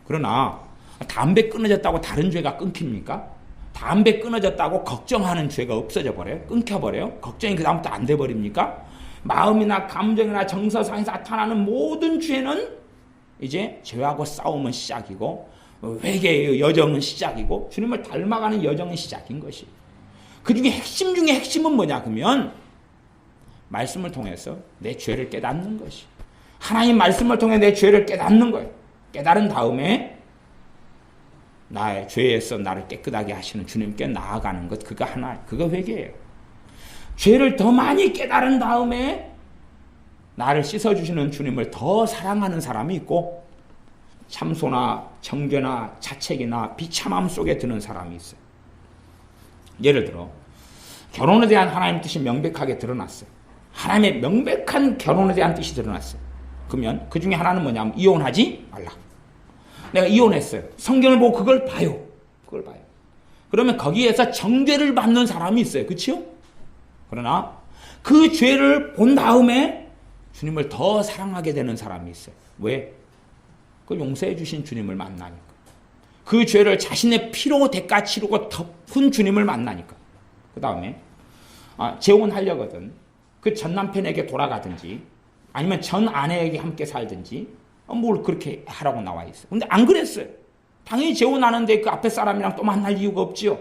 그러나 담배 끊어졌다고 다른 죄가 끊깁니까? 담배 끊어졌다고 걱정하는 죄가 없어져 버려요? 끊겨버려요? 걱정이 그 다음부터 안 돼버립니까? 마음이나 감정이나 정서상에서 나타나는 모든 죄는 이제 죄하고 싸움은 시작이고 회개의 여정은 시작이고 주님을 닮아가는 여정은 시작인 것이. 그 중에 핵심 중에 핵심은 뭐냐 그러면 말씀을 통해서 내 죄를 깨닫는 것이. 하나님 말씀을 통해 내 죄를 깨닫는 거예요. 깨달은 다음에 나의 죄에서 나를 깨끗하게 하시는 주님께 나아가는 것, 그거 하나, 그거 회개예요. 죄를 더 많이 깨달은 다음에 나를 씻어주시는 주님을 더 사랑하는 사람이 있고, 참소나 정죄나 자책이나 비참함 속에 드는 사람이 있어요. 예를 들어 결혼에 대한 하나님의 뜻이 명백하게 드러났어요. 하나님의 명백한 결혼에 대한 뜻이 드러났어요. 그러면 그 중에 하나는 뭐냐면 이혼하지 말라. 내가 이혼했어요. 성경을 보고 그걸 봐요. 그걸 봐요. 그러면 거기에서 정죄를 받는 사람이 있어요. 그렇죠? 그러나 그 죄를 본 다음에 주님을 더 사랑하게 되는 사람이 있어요. 왜? 그걸 용서해 주신 주님을 만나니까. 그 죄를 자신의 피로 대가 치르고 덮은 주님을 만나니까. 그 다음에 재혼하려거든. 그 전 남편에게 돌아가든지 아니면 전 아내에게 함께 살든지 뭘 그렇게 하라고 나와 있어요. 근데 안 그랬어요. 당연히 재혼하는데 그 앞에 사람이랑 또 만날 이유가 없지요.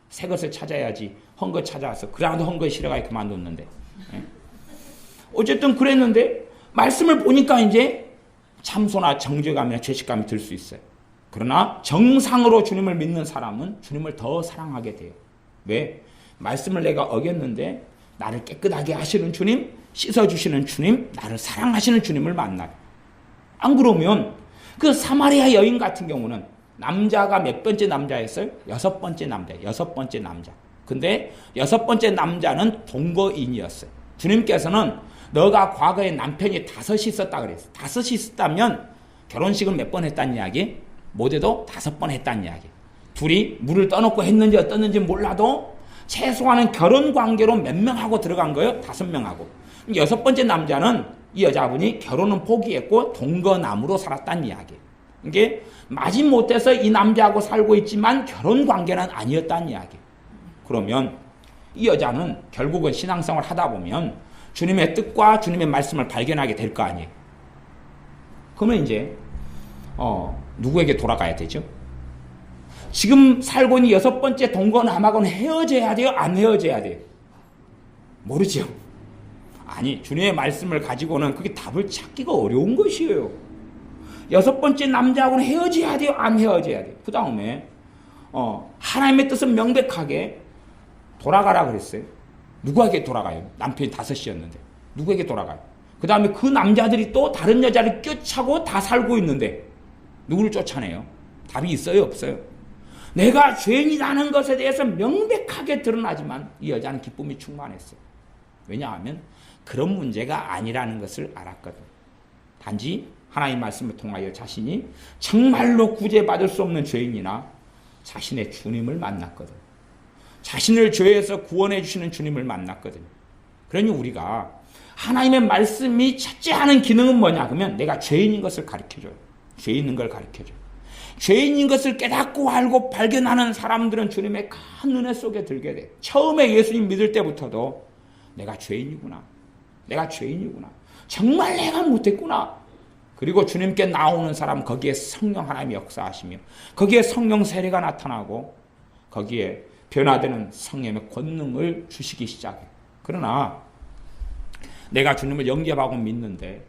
새 것을 찾아야지. 헌 것 찾아와서 그래도 헌 거 싫어가지고 그만뒀는데. 어쨌든 그랬는데 말씀을 보니까 이제 참소나 정죄감이나 죄책감이 들 수 있어요. 그러나 정상으로 주님을 믿는 사람은 주님을 더 사랑하게 돼요. 왜? 말씀을 내가 어겼는데 나를 깨끗하게 하시는 주님, 씻어주시는 주님, 나를 사랑하시는 주님을 만나요. 안 그러면 그 사마리아 여인 같은 경우는 남자가 몇 번째 남자였어요? 6번째 남자. 6번째 남자. 근데 6번째 남자는 동거인이었어요. 주님께서는 너가 과거에 남편이 5이 있었다 그랬어요. 5이 있었다면 결혼식을 몇 번 했다는 이야기? 못해도 5번 했다는 이야기. 둘이 물을 떠놓고 했는지 어떻는지 몰라도 최소한은 결혼 관계로 몇 명하고 들어간 거예요? 5명하고. 6번째 남자는 이 여자분이 결혼은 포기했고 동거남으로 살았다는 이야기. 이게 마지못해서 이 남자하고 살고 있지만 결혼 관계는 아니었다는 이야기. 그러면 이 여자는 결국은 신앙생활 하다 보면 주님의 뜻과 주님의 말씀을 발견하게 될 거 아니에요. 그러면 이제 누구에게 돌아가야 되죠? 지금 살고 있는 6번째 동거남하고는 헤어져야 돼요? 안 헤어져야 돼요? 모르죠. 아니, 주님의 말씀을 가지고는 그게 답을 찾기가 어려운 것이에요. 6번째 남자하고는 헤어져야 돼요? 안 헤어져야 돼요? 그 다음에 하나님의 뜻은 명백하게 돌아가라 그랬어요. 누구에게 돌아가요? 남편이 5이었는데 누구에게 돌아가요? 그 다음에 그 남자들이 또 다른 여자를 껴차고 다 살고 있는데 누구를 쫓아내요? 답이 있어요? 없어요? 내가 죄인이라는 것에 대해서 명백하게 드러나지만 이 여자는 기쁨이 충만했어요. 왜냐하면 그런 문제가 아니라는 것을 알았거든. 단지 하나님의 말씀을 통하여 자신이 정말로 구제받을 수 없는 죄인이나 자신의 주님을 만났거든. 자신을 죄에서 구원해 주시는 주님을 만났거든요. 그러니 우리가 하나님의 말씀이 첫째 하는 기능은 뭐냐? 그러면 내가 죄인인 것을 가르쳐줘요. 죄인인 걸 가르쳐줘요. 죄인인 것을 깨닫고 알고 발견하는 사람들은 주님의 큰 은혜 속에 들게 돼. 처음에 예수님 믿을 때부터도 내가 죄인이구나. 내가 죄인이구나. 정말 내가 못했구나. 그리고 주님께 나오는 사람 거기에 성령 하나님이 역사하시며 거기에 성령 세례가 나타나고 거기에 변화되는 성령의 권능을 주시기 시작해요. 그러나 내가 주님을 영접하고 믿는데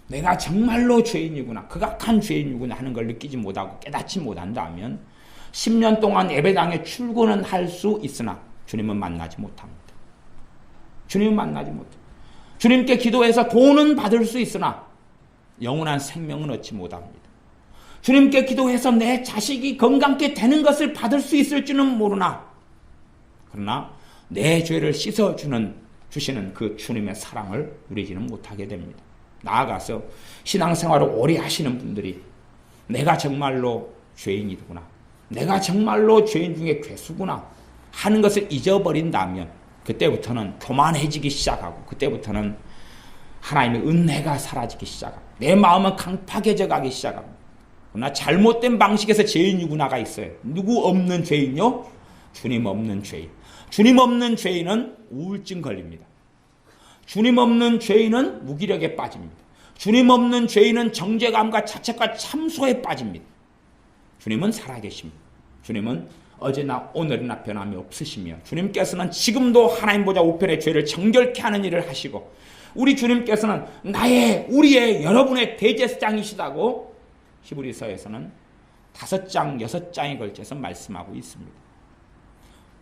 내가 정말로 죄인이구나, 극악한 죄인이구나 하는 걸 느끼지 못하고 깨닫지 못한다면 10년 동안 예배당에 출근은 할 수 있으나 주님은 만나지 못합니다. 주님은 만나지 못해요. 주님께 기도해서 돈은 받을 수 있으나 영원한 생명은 얻지 못합니다. 주님께 기도해서 내 자식이 건강케 되는 것을 받을 수 있을지는 모르나 그러나 내 죄를 씻어주시는 그 주님의 사랑을 누리지는 못하게 됩니다. 나아가서 신앙생활을 오래 하시는 분들이 내가 정말로 죄인이구나, 내가 정말로 죄인 중에 괴수구나 하는 것을 잊어버린다면 그때부터는 교만해지기 시작하고 그때부터는 하나님의 은혜가 사라지기 시작하고 내 마음은 강팍해져 가기 시작합니다. 그러나 잘못된 방식에서 죄인이구나가 있어요. 누구 없는 죄인요? 주님 없는 죄인. 주님 없는 죄인은 우울증 걸립니다. 주님 없는 죄인은 무기력에 빠집니다. 주님 없는 죄인은 정죄감과 자책과 참소에 빠집니다. 주님은 살아계십니다. 주님은 어제나 오늘이나 변함이 없으시며 주님께서는 지금도 하나님 보좌 우편의 죄를 정결케 하는 일을 하시고 우리 주님께서는 우리의 여러분의 대제사장이시다고 히브리서에서는 5장 6장에 걸쳐서 말씀하고 있습니다.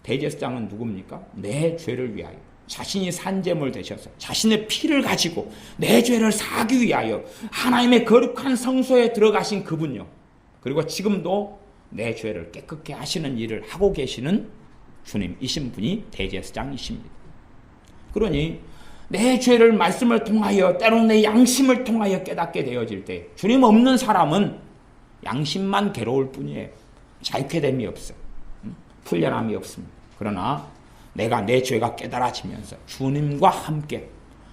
대제사장은 누굽니까? 내 죄를 위하여 자신이 산제물 되셔서 자신의 피를 가지고 내 죄를 사하기 위하여 하나님의 거룩한 성소에 들어가신 그분요. 그리고 지금도 내 죄를 깨끗게 하시는 일을 하고 계시는 주님이신 분이 대제사장이십니다. 그러니 내 죄를 말씀을 통하여 때로는 내 양심을 통하여 깨닫게 되어질 때 주님 없는 사람은 양심만 괴로울 뿐이에요. 자유케됨이 없어요. 풀려남이 없습니다. 그러나 내가 내 죄가 깨달아지면서 주님과 함께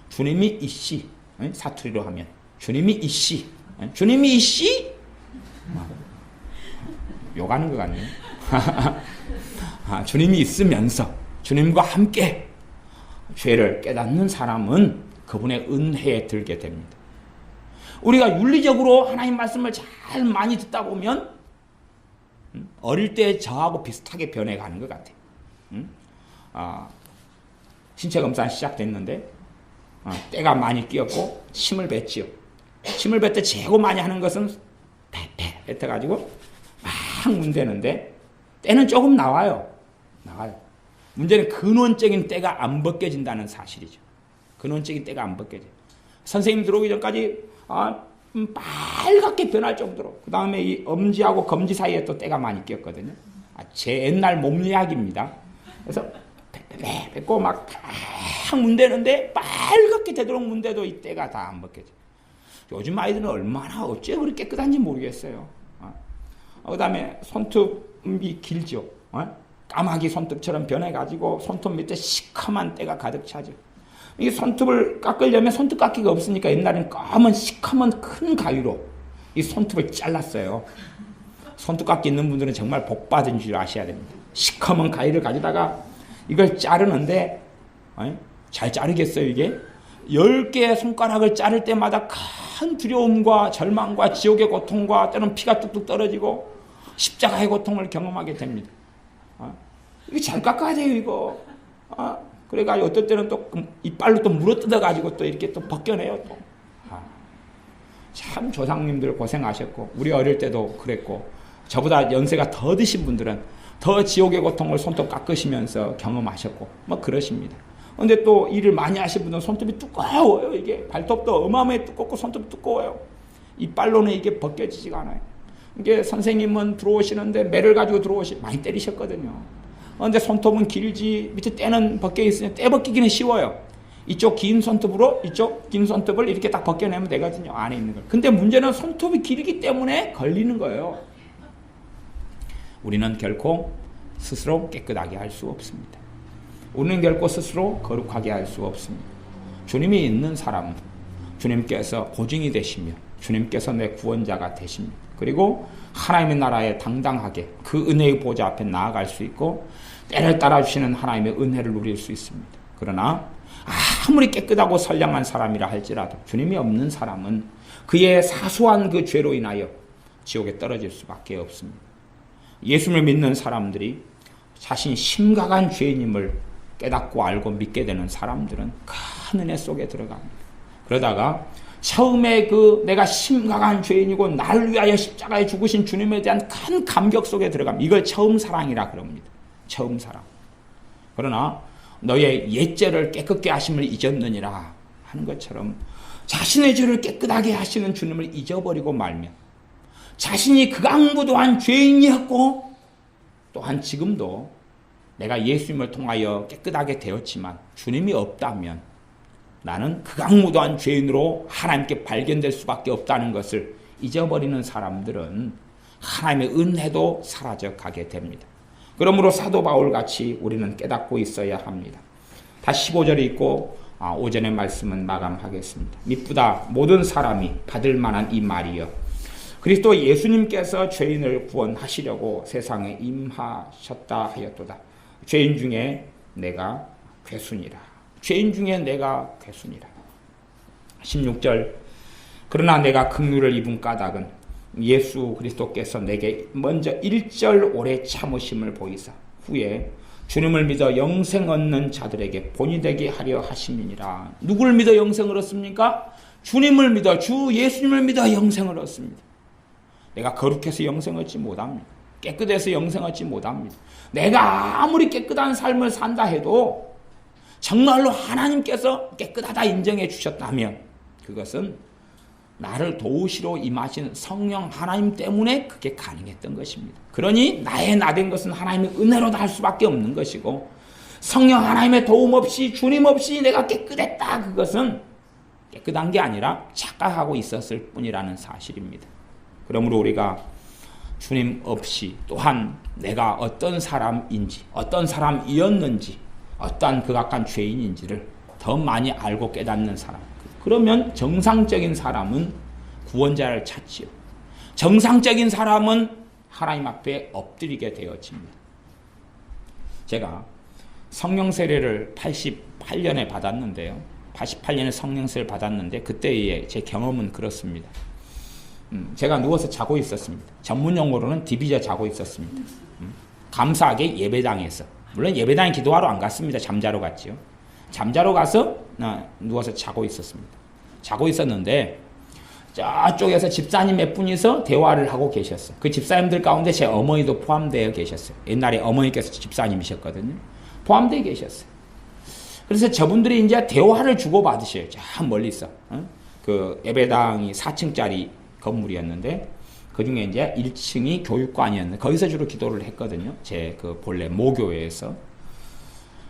주님이 이씨 사투리로 하면 주님이 이씨 주님이 이씨 욕하는 것 같네요. 주님이 있으면서 주님과 함께 죄를 깨닫는 사람은 그분의 은혜에 들게 됩니다. 우리가 윤리적으로 하나님 말씀을 잘 많이 듣다 보면 어릴 때 저하고 비슷하게 변해가는 것 같아요. 신체 검사 시작됐는데 때가 많이 끼었고 침을 뱉지요. 침을 뱉을 때 제일 많이 하는 것은 패 뱉어가지고 막 문대는데 때는 조금 나와요. 문제는 근원적인 때가 안 벗겨진다는 사실이죠. 근원적인 때가 안 벗겨져요. 선생님 들어오기 전까지 빨갛게 변할 정도로 그 다음에 이 엄지하고 검지 사이에 또 때가 많이 끼었거든요. 제 옛날 몸리학입니다. 그래서 뱉고 막 문대는데 빨갛게 되도록 문대도 이 때가 다 안 벗겨져요. 요즘 아이들은 얼마나 어째 그렇게 깨끗한지 모르겠어요. 그 다음에 손톱이 길죠. 까마귀 손톱처럼 변해가지고 손톱 밑에 시커먼 때가 가득 차죠. 이 손톱을 깎으려면 손톱 깎기가 없으니까 옛날에는 까만 시커먼 큰 가위로 이 손톱을 잘랐어요. 손톱 깎기 있는 분들은 정말 복 받은 줄 아셔야 됩니다. 시커먼 가위를 가지다가 이걸 자르는데 잘 자르겠어요 이게? 10개의 손가락을 자를 때마다 큰 두려움과 절망과 지옥의 고통과 때로는 피가 뚝뚝 떨어지고 십자가의 고통을 경험하게 됩니다. 이거 잘 깎아야 돼요 이거. 그래가 어떨 때는 또 이빨로 또 물어뜯어가지고 또 이렇게 또 벗겨내요 또. 참 조상님들 고생하셨고 우리 어릴 때도 그랬고 저보다 연세가 더 드신 분들은 더 지옥의 고통을 손톱 깎으시면서 경험하셨고 뭐 그러십니다. 근데 또 일을 많이 하신 분들은 손톱이 두꺼워요. 이게 발톱도 어마어마하게 두껍고 손톱이 두꺼워요. 이빨로는 이게 벗겨지지가 않아요. 이게 선생님은 들어오시는데 매를 가지고 많이 때리셨거든요. 그런데 손톱은 길지 밑에 때는 벗겨 있으니 때 벗기기는 쉬워요. 이쪽 긴 손톱으로 이쪽 긴 손톱을 이렇게 딱 벗겨내면 되거든요. 안에 있는 걸. 근데 문제는 손톱이 길기 때문에 걸리는 거예요. 우리는 결코 스스로 깨끗하게 할 수 없습니다. 우리는 결코 스스로 거룩하게 할 수 없습니다. 주님이 있는 사람은 주님께서 보증이 되시며 주님께서 내 구원자가 되십니다. 그리고 하나님의 나라에 당당하게 그 은혜의 보좌 앞에 나아갈 수 있고 때를 따라주시는 하나님의 은혜를 누릴 수 있습니다. 그러나 아무리 깨끗하고 선량한 사람이라 할지라도 주님이 없는 사람은 그의 사소한 그 죄로 인하여 지옥에 떨어질 수밖에 없습니다. 예수를 믿는 사람들이 자신이 심각한 죄인임을 깨닫고 알고 믿게 되는 사람들은 큰 은혜 속에 들어갑니다. 그러다가 처음에 내가 심각한 죄인이고 나를 위하여 십자가에 죽으신 주님에 대한 큰 감격 속에 들어갑니다. 이걸 처음 사랑이라 그럽니다. 처음 사랑. 그러나 너의 옛죄를 깨끗게 하심을 잊었느니라 하는 것처럼 자신의 죄를 깨끗하게 하시는 주님을 잊어버리고 말면 자신이 극악무도한 죄인이었고 또한 지금도 내가 예수님을 통하여 깨끗하게 되었지만 주님이 없다면 나는 극악무도한 죄인으로 하나님께 발견될 수밖에 없다는 것을 잊어버리는 사람들은 하나님의 은혜도 사라져가게 됩니다. 그러므로 사도 바울같이 우리는 깨닫고 있어야 합니다. 다시 15절에 있고 오전의 말씀은 마감하겠습니다. 미쁘다 모든 사람이 받을 만한 이 말이여 그리스도 예수님께서 죄인을 구원하시려고 세상에 임하셨다 하였도다. 죄인 중에 내가 괴순이라. 죄인 중에 내가 괴순이라. 16절 그러나 내가 긍휼을 입은 까닭은 예수 그리스도께서 내게 먼저 1절 오래 참으심을 보이사 후에 주님을 믿어 영생 얻는 자들에게 본이 되게 하려 하심이니라. 누구를 믿어 영생을 얻습니까? 주님을 믿어 주 예수님을 믿어 영생을 얻습니다. 내가 거룩해서 영생 얻지 못합니다. 깨끗해서 영생 얻지 못합니다. 내가 아무리 깨끗한 삶을 산다 해도 정말로 하나님께서 깨끗하다 인정해 주셨다면 그것은 나를 도우시러 임하신 성령 하나님 때문에 그게 가능했던 것입니다. 그러니 나의 나된 것은 하나님의 은혜로 다 할 수밖에 없는 것이고 성령 하나님의 도움 없이 주님 없이 내가 깨끗했다. 그것은 깨끗한 게 아니라 착각하고 있었을 뿐이라는 사실입니다. 그러므로 우리가 주님 없이 또한 내가 어떤 사람인지 어떤 사람이었는지 어떠한 극악한 죄인인지를 더 많이 알고 깨닫는 사람, 그러면 정상적인 사람은 구원자를 찾지요. 정상적인 사람은 하나님 앞에 엎드리게 되어집니다. 제가 성령 세례를 88년에 받았는데요. 88년에 성령 세례를 받았는데 그때의 제 경험은 그렇습니다. 제가 누워서 자고 있었습니다. 전문 용어로는 디비져 자고 있었습니다. 감사하게 예배당에서, 물론 예배당에 기도하러 안 갔습니다. 잠자러 갔지요. 잠자러 가서 누워서 자고 있었습니다. 자고 있었는데 저쪽에서 집사님 몇 분이서 대화를 하고 계셨어요. 그 집사님들 가운데 제 어머니도 포함되어 계셨어요. 옛날에 어머니께서 집사님이셨거든요. 포함되어 계셨어요. 그래서 저분들이 이제 대화를 주고받으셔요. 저 멀리서. 그 예배당이 4층짜리 건물이었는데 그 중에 이제 1층이 교육관이었는데 거기서 주로 기도를 했거든요. 제 그 본래 모교회에서.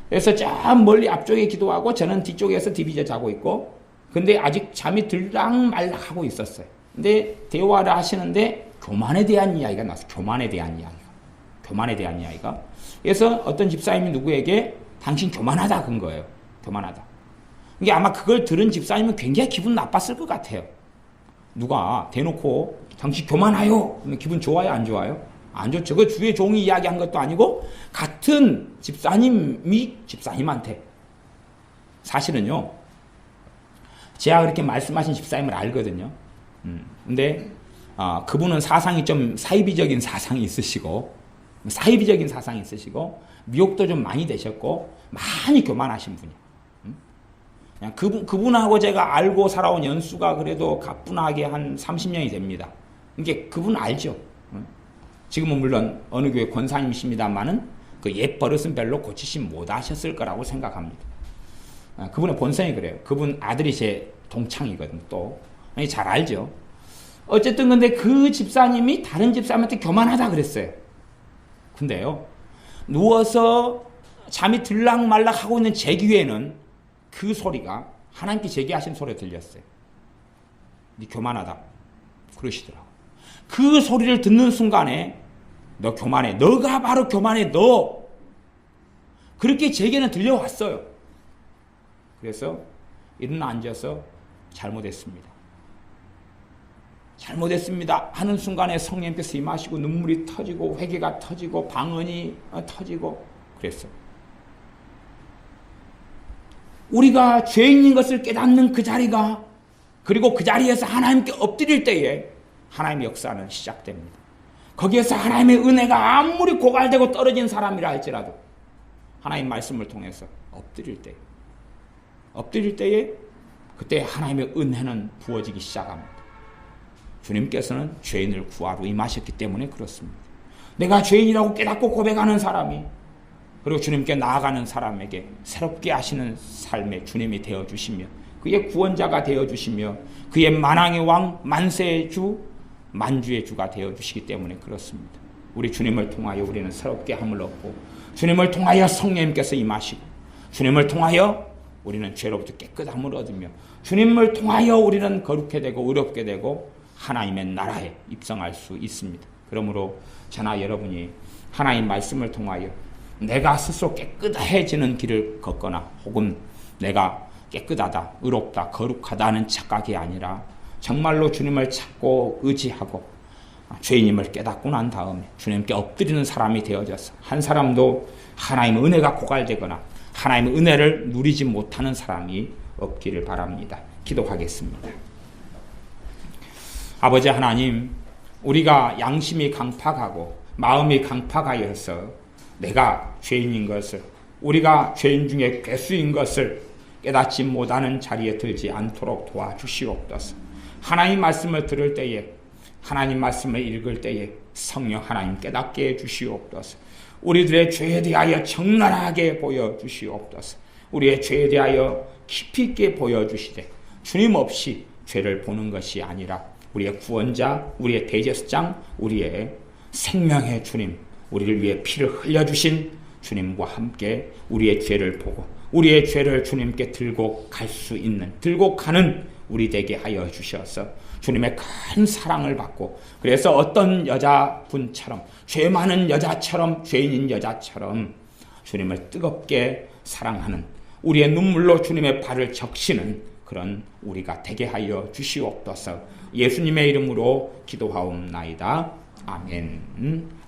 그래서 저 멀리 앞쪽에 기도하고 저는 뒤쪽에서 디비져 자고 있고, 근데 아직 잠이 들락말락 하고 있었어요. 근데 대화를 하시는데 교만에 대한 이야기가 나왔어요. 교만에 대한 이야기가. 그래서 어떤 집사님이 누구에게 당신 교만하다 그런 거예요. 교만하다. 이게 아마 그걸 들은 집사님은 굉장히 기분 나빴을 것 같아요. 누가 대놓고 당신 교만하요? 그러면 기분 좋아요? 안 좋아요? 안 좋죠. 그 주의 종이 이야기한 것도 아니고 같은 집사님이 집사님한테, 사실은요 제가 그렇게 말씀하신 집사님을 알거든요. 근데 그분은 사상이 좀 사이비적인 사상이 있으시고 미혹도 좀 많이 되셨고 많이 교만하신 분이에요. 그냥 그분하고 제가 알고 살아온 연수가 그래도 가뿐하게 한 30년이 됩니다. 이게 그분 알죠. 지금은 물론 어느 교회 권사님이십니다만은 그 옛 버릇은 별로 고치시 못하셨을 거라고 생각합니다. 그분의 본성이 그래요. 그분 아들이 제 동창이거든요. 또 잘 알죠. 어쨌든 근데 그 집사님이 다른 집사님한테 교만하다 그랬어요. 근데요, 누워서 잠이 들락말락 하고 있는 제 귀에는 그 소리가 하나님께 제기하신 소리가 들렸어요. 네 교만하다 그러시더라고. 그 소리를 듣는 순간에 너 교만해, 너가 바로 교만해, 너, 그렇게 제게는 들려왔어요. 그래서 일어나 앉아서 잘못했습니다 하는 순간에 성령님께서 임하시고 눈물이 터지고 회개가 터지고 방언이 터지고 그랬어요. 우리가 죄인인 것을 깨닫는 그 자리가, 그리고 그 자리에서 하나님께 엎드릴 때에 하나님의 역사는 시작됩니다. 거기에서 하나님의 은혜가 아무리 고갈되고 떨어진 사람이라 할지라도 하나님 말씀을 통해서 엎드릴 때에 그때 하나님의 은혜는 부어지기 시작합니다. 주님께서는 죄인을 구하러 임하셨기 때문에 그렇습니다. 내가 죄인이라고 깨닫고 고백하는 사람이, 그리고 주님께 나아가는 사람에게 새롭게 하시는 삶의 주님이 되어주시며 그의 구원자가 되어주시며 그의 만왕의 왕, 만세의 주, 만주의 주가 되어주시기 때문에 그렇습니다. 우리 주님을 통하여 우리는 새롭게 함을 얻고, 주님을 통하여 성령님께서 임하시고, 주님을 통하여 우리는 죄로부터 깨끗함을 얻으며, 주님을 통하여 우리는 거룩해 되고 의롭게 되고 하나님의 나라에 입성할 수 있습니다. 그러므로 저나 여러분이 하나님 말씀을 통하여 내가 스스로 깨끗해지는 길을 걷거나 혹은 내가 깨끗하다, 의롭다, 거룩하다는 착각이 아니라 정말로 주님을 찾고 의지하고 죄인임을 깨닫고 난 다음에 주님께 엎드리는 사람이 되어져서 한 사람도 하나님의 은혜가 고갈되거나 하나님의 은혜를 누리지 못하는 사람이 없기를 바랍니다. 기도하겠습니다. 아버지 하나님, 우리가 양심이 강팍하고 마음이 강팍하여서 내가 죄인인 것을, 우리가 죄인 중에 괴수인 것을 깨닫지 못하는 자리에 들지 않도록 도와주시옵소서. 하나님 말씀을 들을 때에, 하나님 말씀을 읽을 때에 성령 하나님 깨닫게 해주시옵소서. 우리들의 죄에 대하여 적나라하게 보여주시옵소서. 우리의 죄에 대하여 깊이 있게 보여주시되 주님 없이 죄를 보는 것이 아니라 우리의 구원자, 우리의 대제사장, 우리의 생명의 주님, 우리를 위해 피를 흘려주신 주님과 함께 우리의 죄를 보고 우리의 죄를 주님께 들고 갈 수 있는, 들고 가는 우리 되게 하여 주셔서 주님의 큰 사랑을 받고, 그래서 어떤 여자분처럼, 죄 많은 여자처럼, 죄인인 여자처럼 주님을 뜨겁게 사랑하는, 우리의 눈물로 주님의 발을 적시는 그런 우리가 되게 하여 주시옵소서. 예수님의 이름으로 기도하옵나이다. 아멘.